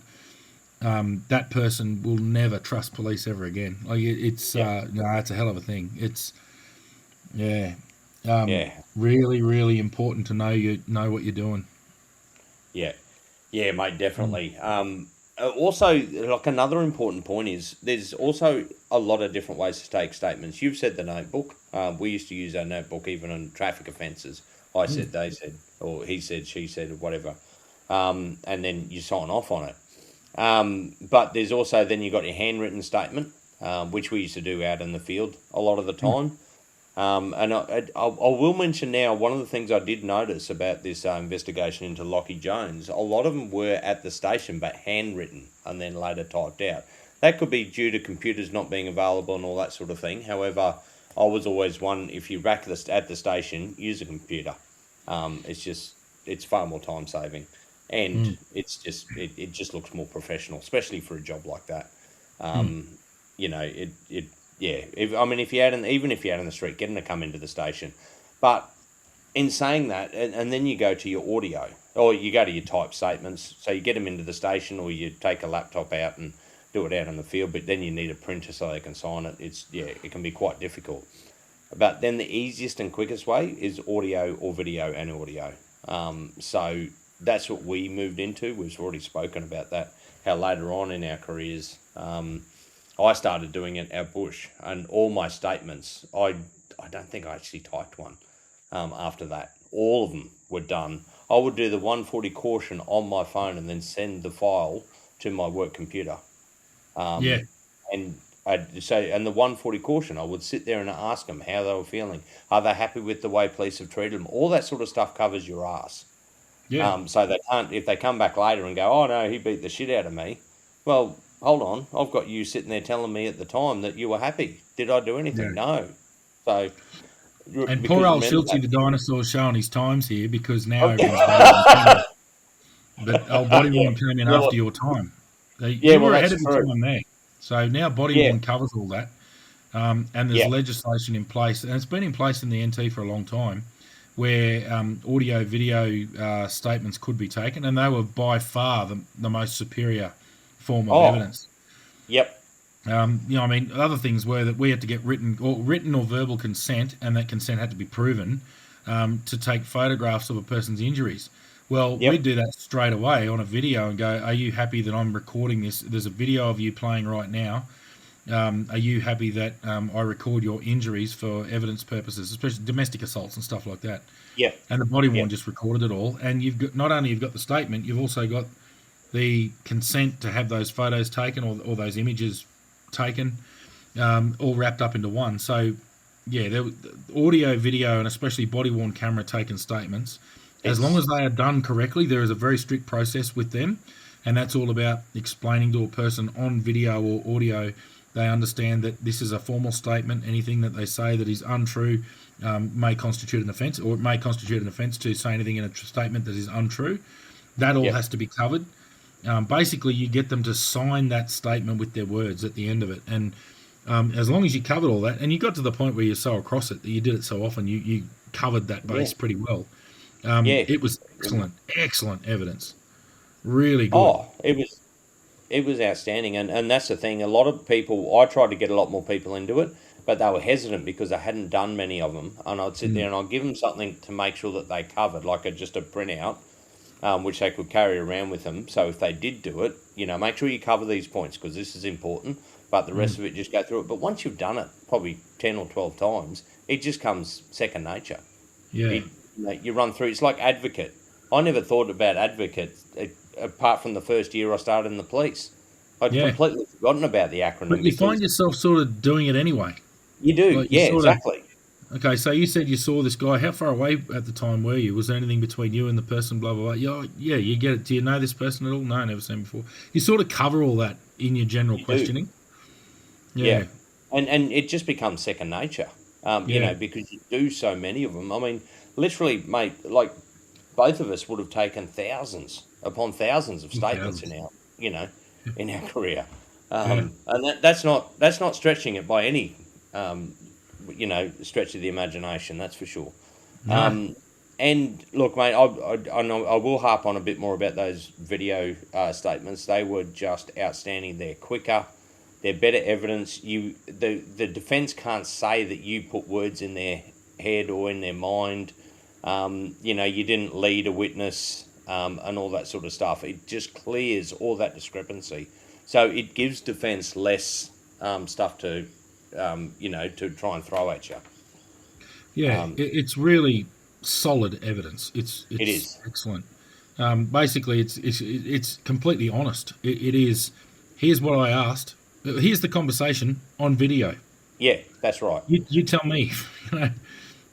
That person will never trust police ever again. Like it's Yeah. no, it's a hell of a thing. It's yeah, Yeah. really really important to know what you're doing. Yeah. Yeah, mate, Mm. definitely. Also, like another important point is there's also a lot of different ways to take statements. You've said the notebook. We used to use our notebook even on traffic offences. I Mm. said, they said, or he said, she said, or whatever. And then you sign off on it. But there's also then you got your handwritten statement, which we used to do out in the field a lot of the Mm. time. And I will mention now, one of the things I did notice about this investigation into Lockie Jones, a lot of them were at the station but handwritten and then later typed out. That could be due to computers not being available and all that sort of thing. However, I was always one, if you rack this at the station, use a computer. It's far more time saving, and Mm. it just looks more professional, especially for a job like that. Mm. Um, it yeah. If you're out even if you're out in the street, get them to come into the station. But in saying that, and then you go to your audio, or you go to your type statements. So you get them into the station, or you take a laptop out and do it out in the field. But then you need a printer so they can sign it. It can be quite difficult. But then the easiest and quickest way is audio or video and audio. So that's what we moved into. We've already spoken about that. How later on in our careers, I started doing it out bush, and all my statements, I don't think I actually typed one. After that, all of them were done. I would do the 140 caution on my phone and then send the file to my work computer. Yeah. And I'd say, and the 140 caution, I would sit there and ask them how they were feeling. Are they happy with the way police have treated them? All that sort of stuff covers your ass. Yeah. So they can't, if they come back later and go, oh no, he beat the shit out of me. Well, hold on. I've got you sitting there telling me at the time that you were happy. Did I do anything? Yeah. No. So, And because poor old remember Schultzy that. the dinosaur showing his times here because now Okay. everyone's body worn. But old body Yeah. worn came in Well, after your time. yeah, You well, were ahead that's of your true. time there. So now body Yeah. worn covers all that. And there's Yeah. legislation in place, and it's been in place in the NT for a long time, where audio, video statements could be taken, and they were by far the most superior form of Oh, evidence. yep. I mean, other things were that we had to get written or verbal consent, and that consent had to be proven to take photographs of a person's injuries. Well, we'd Yep. do that straight away on a video and go, "Are you happy that I'm recording this? There's a video of you playing right now. Are you happy that I record your injuries for evidence purposes, especially domestic assaults and stuff like that?" Yep. And the body worn Yep. just recorded it all. And you've got not only you've got the statement, you've also got the consent to have those photos taken or those images taken, all wrapped up into one. So, yeah, audio, video, and especially body worn camera taken statements, as long It's as they are done correctly, there is a very strict process with them, and that's all about explaining to a person on video or audio. They understand that this is a formal statement. Anything that they say that is untrue may constitute an offence, or it may constitute an offence to say anything in a statement that is untrue. That all yep. has to be covered. Basically, you get them to sign that statement with their words at the end of it. And as long as you covered all that, and you got to the point where you're so across it that you did it so often, you covered that Yeah. base pretty well. Yeah. It was excellent evidence. Really good. Oh, it was outstanding, and that's the thing. A lot of people, I tried to get a lot more people into it, but they were hesitant because I hadn't done many of them. And I'd sit there and I'd give them something to make sure that they covered, like just a printout, which they could carry around with them. So if they did do it, make sure you cover these points because this is important. But the rest of it, just go through it. But once you've done it, probably 10 or 12 times, it just comes second nature. Yeah. You run through. It's like advocate. I never thought about advocate apart from the first year I started in the police. I'd Yeah. completely forgotten about the acronym. But you find yourself sort of doing it anyway. You do, Like you yeah, sort of, exactly. okay, so you said you saw this guy. How far away at the time were you? Was there anything between you and the person, blah, blah, blah? Yeah, you get it. Do you know this person at all? No, never seen before. You sort of cover all that in your general You do. questioning. Yeah, Yeah. and it just becomes second nature. Yeah. Because you do so many of them. I mean, literally, mate, like both of us would have taken thousands upon thousands of statements Thousands. in our career, Yeah. and that's not stretching it by any stretch of the imagination. That's for sure. No. And look, mate, I know I will harp on a bit more about those video statements. They were just outstanding. They're quicker. They're better evidence. The defence can't say that you put words in their head or in their mind. You didn't lead a witness and all that sort of stuff. It just clears all that discrepancy. So it gives defence less stuff to try and throw at you. Yeah. It's really solid evidence. It is. excellent. Basically, it's completely honest. It is. Here's what I asked. Here's the conversation on video. Yeah, that's right. You tell me.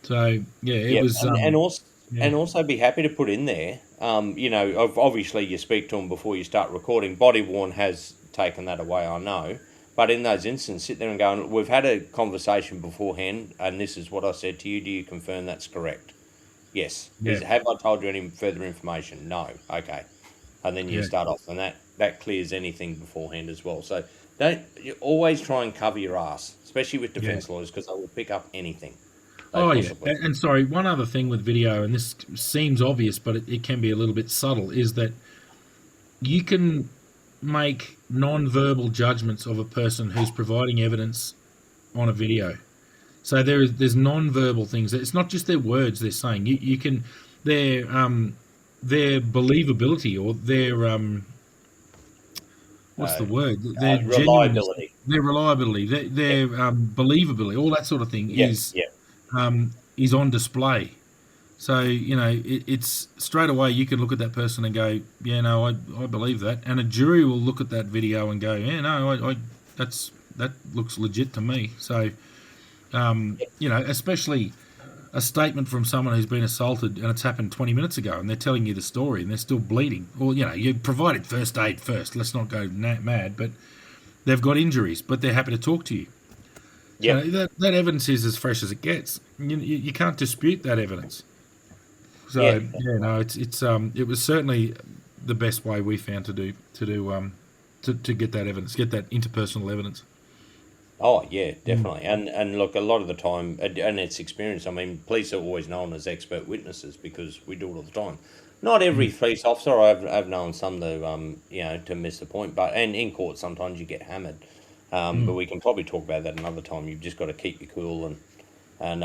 So yeah, it Yeah, was. and also be happy to put in there. Obviously you speak to them before you start recording. Body worn has taken that away, I know. But in those instances, sit there and go, we've had a conversation beforehand, and this is what I said to you. Do you confirm that's correct? Yes. Yeah. Have I told you any further information? No. Okay. And then you Yeah. start off, and that clears anything beforehand as well. So you always try and cover your ass, especially with defence lawyers, because they will pick up anything. Oh yeah, and sorry, one other thing with video, and this seems obvious, but it can be a little bit subtle, is that you can make non-verbal judgments of a person who's providing evidence on a video. So there's non-verbal things. It's not just their words they're saying. You can their believability or their what's the word? Their reliability. Their reliability, their believability, all that sort of thing is on display. So, it's straight away you can look at that person and go, yeah, no, I believe that. And a jury will look at that video and go, yeah, no, that looks legit to me. So, especially a statement from someone who's been assaulted and it's happened 20 minutes ago and they're telling you the story and they're still bleeding. Or, you provided first aid first. Let's not go mad, but they've got injuries, but they're happy to talk to you. Yep. So that evidence is as fresh as it gets. You can't dispute that evidence. So it was certainly the best way we found to get that evidence, get that interpersonal evidence. Oh yeah, definitely. And look, a lot of the time, and it's experience. I mean, police are always known as expert witnesses because we do it all the time. Not every police officer. I've known some to miss the point, but and in court sometimes you get hammered. But we can probably talk about that another time. You've just got to keep your cool and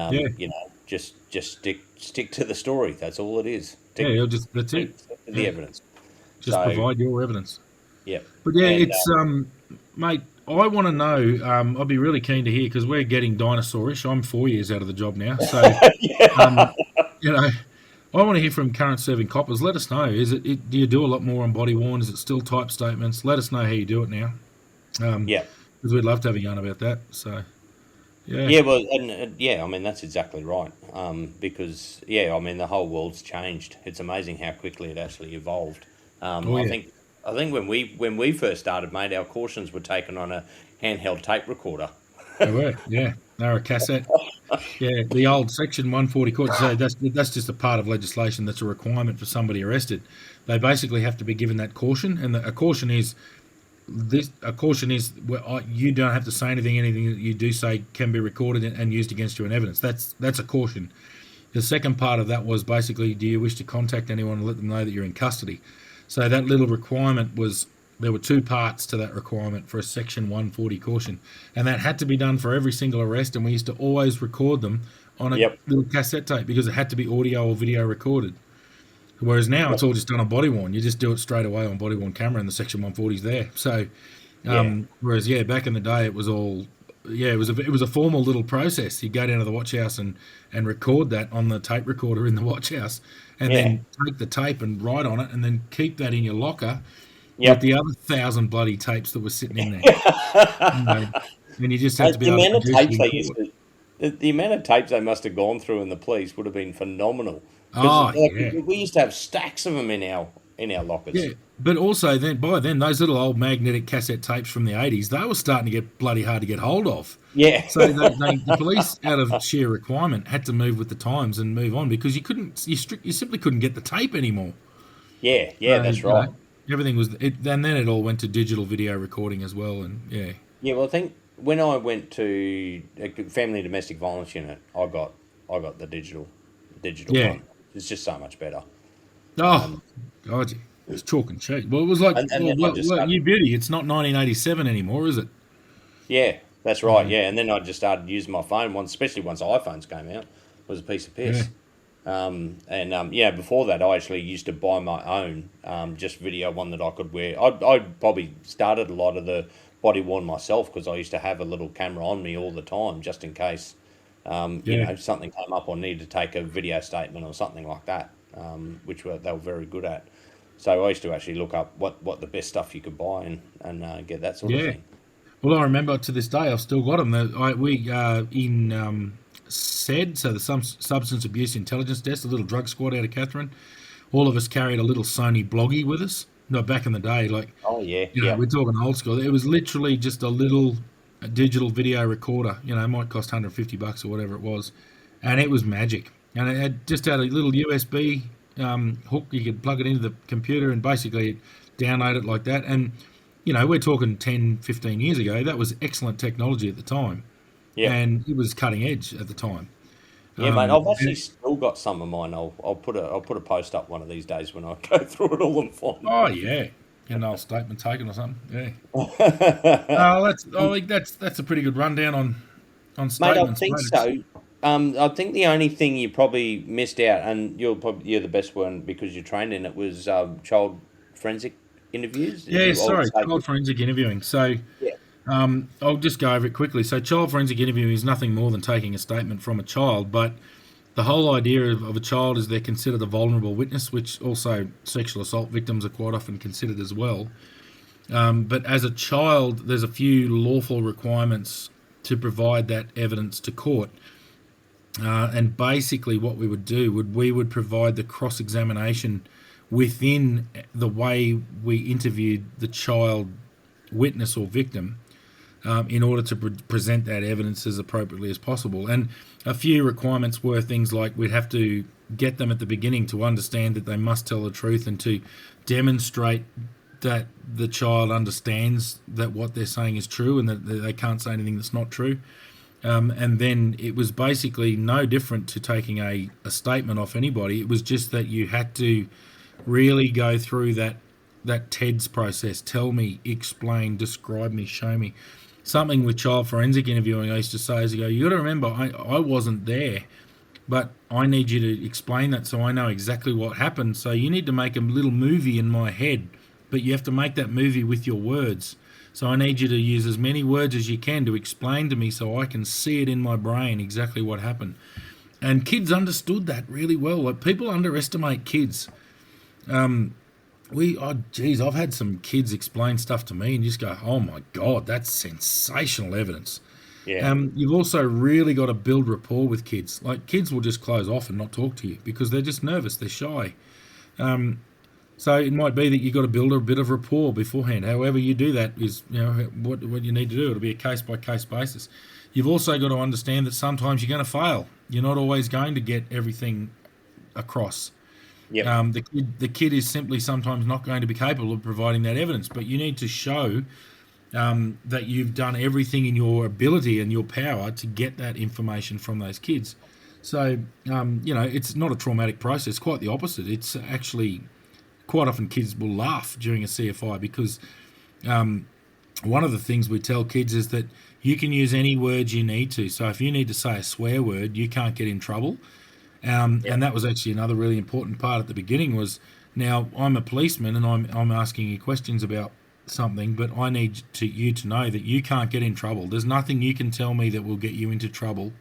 just stick to the story. That's all it is. That's it. Stick to the evidence. Just provide your evidence. Yeah. But it's mate. I want to know. I'd be really keen to hear because we're getting dinosaurish. I'm 4 years out of the job now, so I want to hear from current serving coppers. Let us know. Do you do a lot more on body worn? Is it still type statements? Let us know how you do it now. Because we'd love to have a yarn about that. So, yeah. Yeah, well, I mean that's exactly right. Because I mean the whole world's changed. It's amazing how quickly it actually evolved. I think when we first started, mate, our cautions were taken on a handheld tape recorder. They were, yeah. They were a cassette. Yeah, the old Section 140 court. So that's just a part of legislation that's a requirement for somebody arrested. They basically have to be given that caution, and a caution is where you don't have to say anything. Anything that you do say can be recorded and used against you in evidence. That's a caution. The second part of that was basically, do you wish to contact anyone and let them know that you're in custody? So that little requirement there were two parts to that requirement for a Section 140 caution, and that had to be done for every single arrest, and we used to always record them on a little cassette tape because it had to be audio or video recorded. Whereas now it's all just done on body worn. You just do it straight away on body worn camera, and the Section 140's there. So, whereas back in the day it was all it was a formal little process. You go down to the watch house and record that on the tape recorder in the watch house, and then take the tape and write on it, and then keep that in your locker with the other 1,000 bloody tapes that were sitting in there. And you just have to be able to produce the amount of tapes they must have gone through in the police would have been phenomenal. We used to have stacks of them in our lockers. Yeah, but also by then those little old magnetic cassette tapes from the 80s, they were starting to get bloody hard to get hold of. Yeah. So the police, out of sheer requirement, had to move with the times and move on because you simply couldn't get the tape anymore. Yeah, that's right. Everything was and then it all went to digital video recording as well, and Yeah, well, I think when I went to a family domestic violence unit, I got the digital one. It's just so much better. Oh, God, it's chalk and cheese. Well, it was like New Beauty. It's not 1987 anymore, is it? Yeah, that's right. Yeah, and then I just started using my phone especially once iPhones came out. It was a piece of piss. Before that, I actually used to buy my own just video one that I could wear. I probably started a lot of the body worn myself because I used to have a little camera on me all the time just in case something came up or needed to take a video statement or something like that, which they were very good at. So I used to actually look up what the best stuff you could buy and get that sort of thing. Well, I remember to this day I've still got them. In SED, so the Substance Abuse Intelligence Desk, the little drug squad out of Catherine, all of us carried a little Sony Bloggy with us. No, back in the day, we're talking old school. It was literally just a little digital video recorder. It might cost $150 or whatever it was, and it was magic. And it had a little USB hook. You could plug it into the computer and basically download it like that. And we're talking 10, 15 years ago. That was excellent technology at the time. Yeah, and it was cutting edge at the time. Yeah, mate. I've actually still got some of mine. I'll put a post up one of these days when I go through it all and find. Oh yeah, get an old statement taken or something. Yeah. That's a pretty good rundown on statements. Mate, I think so. I think the only thing you probably missed out, and you're the best one because you're trained in it, was child forensic interviews. Yeah, child forensic interviewing. So. Yeah. I'll just go over it quickly. So child forensic interviewing is nothing more than taking a statement from a child, but the whole idea of a child is they're considered a vulnerable witness, which also sexual assault victims are quite often considered as well. But as a child, there's a few lawful requirements to provide that evidence to court. And basically what we would do we would provide the cross-examination within the way we interviewed the child witness or victim, in order to present that evidence as appropriately as possible. And a few requirements were things like we'd have to get them at the beginning to understand that they must tell the truth and to demonstrate that the child understands that what they're saying is true and that they can't say anything that's not true. And then it was basically no different to taking a statement off anybody. It was just that you had to really go through that TEDS process. Tell me, explain, describe me, show me. Something with child forensic interviewing I used to say is, you got to remember, I wasn't there, but I need you to explain that so I know exactly what happened. So you need to make a little movie in my head, but you have to make that movie with your words. So I need you to use as many words as you can to explain to me so I can see it in my brain exactly what happened. And kids understood that really well. Like, people underestimate kids. I've had some kids explain stuff to me and just go, oh my God, that's sensational evidence. Yeah. You've also really got to build rapport with kids. Like, kids will just close off and not talk to you because they're just nervous, they're shy. So it might be that you've got to build a bit of rapport beforehand. However you do that is, what you need to do. It'll be a case-by-case basis. You've also got to understand that sometimes you're going to fail. You're not always going to get everything across. Yep. The kid is simply sometimes not going to be capable of providing that evidence, but you need to show that you've done everything in your ability and your power to get that information from those kids. So, it's not a traumatic process, quite the opposite. It's actually, quite often kids will laugh during a CFI because one of the things we tell kids is that you can use any words you need to. So if you need to say a swear word, you can't get in trouble. And that was actually another really important part at the beginning was, now I'm a policeman and I'm asking you questions about something, but I need you to know that you can't get in trouble. There's nothing you can tell me that will get you into trouble.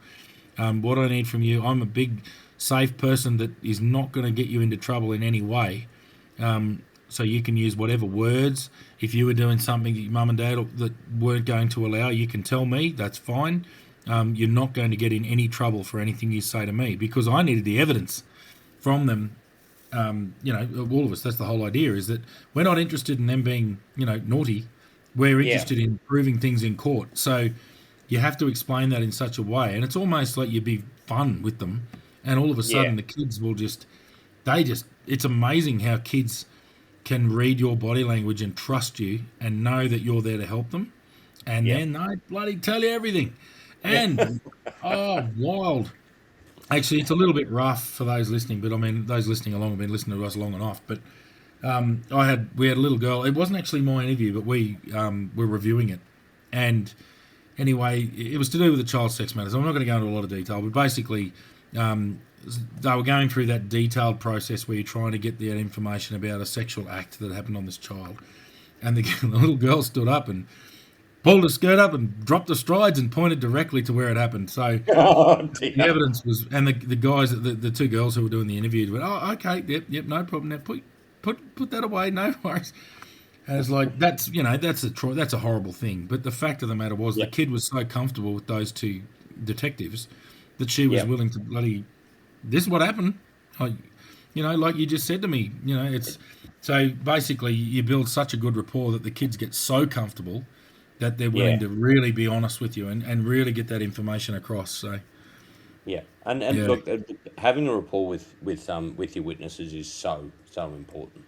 What I need from you, I'm a big, safe person that is not going to get you into trouble in any way. So you can use whatever words. If you were doing something that your mum and dad that weren't going to allow, you can tell me, that's fine. You're not going to get in any trouble for anything you say to me because I needed the evidence from them. All of us, that's the whole idea, is that we're not interested in them being, naughty. We're interested in proving things in court. So you have to explain that in such a way. And it's almost like you'd be fun with them. And all of a sudden the kids will it's amazing how kids can read your body language and trust you and know that you're there to help them. And then they bloody tell you everything. And, wild. Actually, it's a little bit rough for those listening, but I mean, those listening along have been listening to us long enough. But we had a little girl. It wasn't actually my interview, but we were reviewing it. And anyway, it was to do with the child sex matters. I'm not going to go into a lot of detail, but basically, they were going through that detailed process where you're trying to get the information about a sexual act that happened on this child. And the little girl stood up and pulled her skirt up and dropped her strides and pointed directly to where it happened. So the evidence was, and the guys, the two girls who were doing the interviews went, "Oh, okay, yep, no problem. Now put that away, no worries." And it's like that's a horrible thing. But the fact of the matter was, the kid was so comfortable with those two detectives that she was willing to bloody. This is what happened. Like you just said to me. It's so basically you build such a good rapport that the kids get so comfortable that they're willing to really be honest with you and really get that information across. So, and look, having a rapport with your witnesses is so important.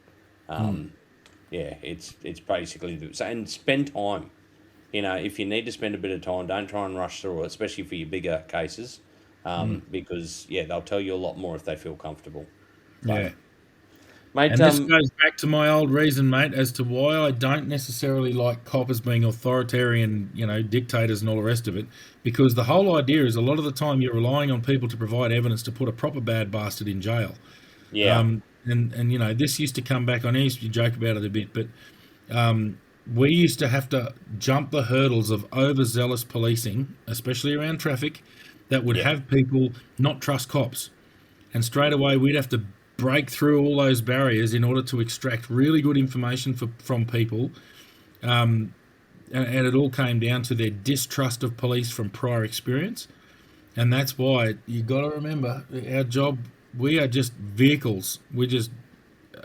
It's basically and spend time. If you need to spend a bit of time, don't try and rush through it, especially for your bigger cases, because they'll tell you a lot more if they feel comfortable. So, mate, and this goes back to my old reason, mate, as to why I don't necessarily like coppers being authoritarian, dictators and all the rest of it, because the whole idea is a lot of the time you're relying on people to provide evidence to put a proper bad bastard in jail. And this used to come back. I know you used to joke about it a bit, but we used to have to jump the hurdles of overzealous policing, especially around traffic, that would have people not trust cops. and straight away we'd have to break through all those barriers in order to extract really good information from people. And it all came down to their distrust of police from prior experience. And that's why you got to remember our job, we are just vehicles. We just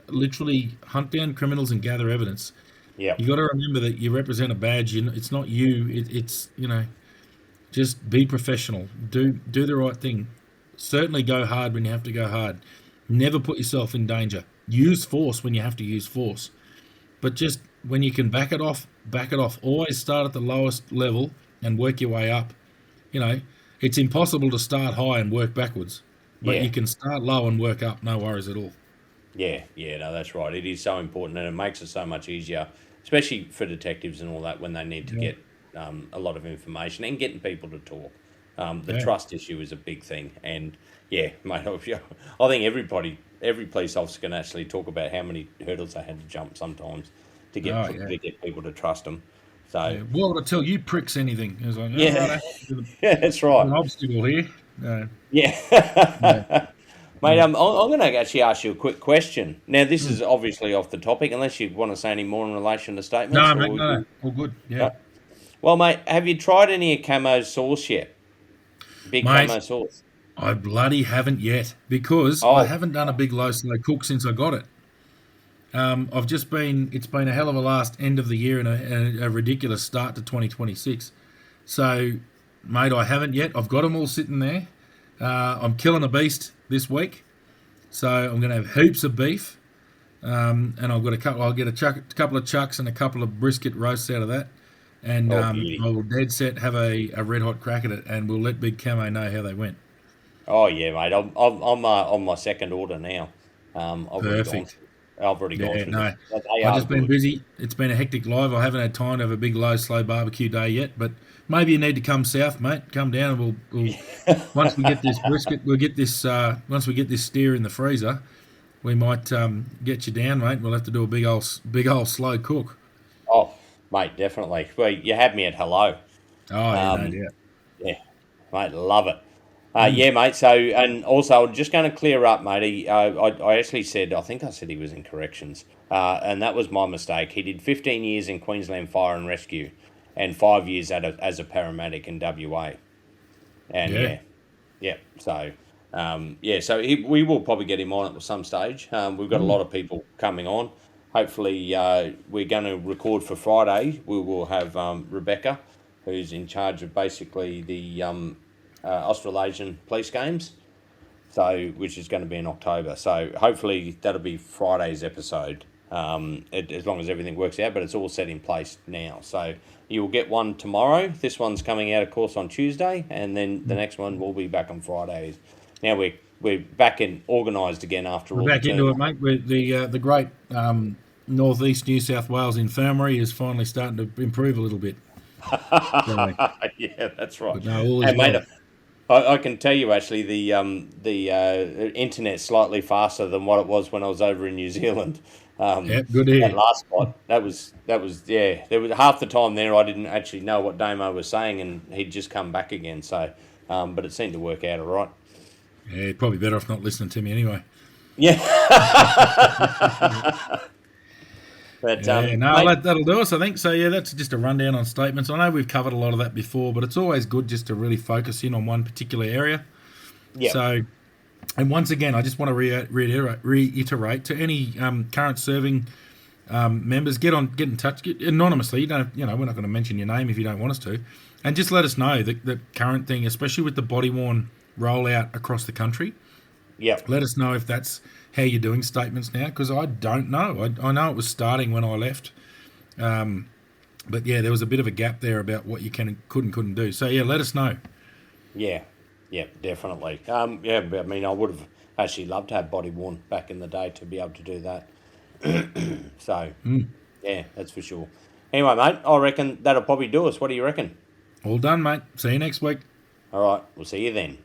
literally hunt down criminals and gather evidence. Yeah. You got to remember that you represent a badge. It's not you. It's just be professional. Do the right thing. Certainly go hard when you have to go hard. Never put yourself in danger. Use force when you have to use force. But just when you can back it off, back it off. Always start at the lowest level and work your way up. It's impossible to start high and work backwards. But you can start low and work up. No worries at all. Yeah, no, that's right. It is so important, and it makes it so much easier, especially for detectives and all that, when they need to get a lot of information and getting people to talk. The trust issue is a big thing, and mate, I think every police officer can actually talk about how many hurdles they had to jump sometimes to get people to trust them. So, why would I tell you pricks anything? It was like, that's right. An obstacle here. Mate, I'm going to actually ask you a quick question. Now, this is obviously off the topic, unless you want to say any more in relation to statements. No, all good. Yeah. Well, mate, have you tried any of Camo's sauce yet? Camo sauce. I bloody haven't yet, because I haven't done a big low slow cook since I got it. It's been a hell of a last end of the year and a ridiculous start to 2026. So, mate, I haven't yet. I've got them all sitting there. I'm killing a beast this week, so I'm going to have heaps of beef, and I've got I'll get a couple of chucks and a couple of brisket roasts out of that, and I will dead set have a red hot crack at it, and we'll let Big Camo know how they went. Oh yeah, mate, I'm on my second order now. Perfect. I've already gone through. No, I've just been busy. It's been a hectic live. I haven't had time to have a big low slow barbecue day yet, but maybe you need to come south, mate. Come down, and we'll once we get this brisket, once we get this steer in the freezer, we might get you down, mate. We'll have to do a big old slow cook. Oh, mate, definitely. Well, you had me at hello. Oh, no doubt. Yeah, mate, love it. Yeah, mate. So, and also, I'm just going to clear up, mate. I actually said, I think I said he was in corrections, and that was my mistake. He did 15 years in Queensland Fire and Rescue, and 5 years as a paramedic in WA. And so we will probably get him on at some stage. We've got a lot of people coming on. Hopefully, we're going to record for Friday. We will have Rebecca, who's in charge of basically the Australasian Police Games, which is going to be in October. So hopefully that'll be Friday's episode, as long as everything works out. But it's all set in place now. So you will get one tomorrow. This one's coming out, of course, on Tuesday, and then the next one will be back on Friday. Now we're back and organised again after all. We're back into it, mate. The great Northeast New South Wales Infirmary is finally starting to improve a little bit. Yeah, that's right. But no, all is mate, well. I can tell you actually the internet's slightly faster than what it was when I was over in New Zealand. Good to hear. That last spot, that was there was half the time there I didn't actually know what Damo was saying, and he'd just come back again. So, but it seemed to work out all right. Yeah, probably better off not listening to me anyway. Yeah. But, that'll do us, I think. So, that's just a rundown on statements. I know we've covered a lot of that before, but it's always good just to really focus in on one particular area. Yeah. So, and once again, I just want to reiterate to any current serving members, get in touch, anonymously. We're not going to mention your name if you don't want us to, and just let us know the current thing, especially with the body worn rollout across the country. Yeah. Let us know if that's how you're doing statements now, because I don't know. I know it was starting when I left, but there was a bit of a gap there about what you couldn't do. So let us know. Yeah, definitely. I mean, I would have actually loved to have body worn back in the day to be able to do that. So, yeah, that's for sure. Anyway, mate, I reckon that'll probably do us. What do you reckon? All done, mate. See you next week. All right, we'll see you then.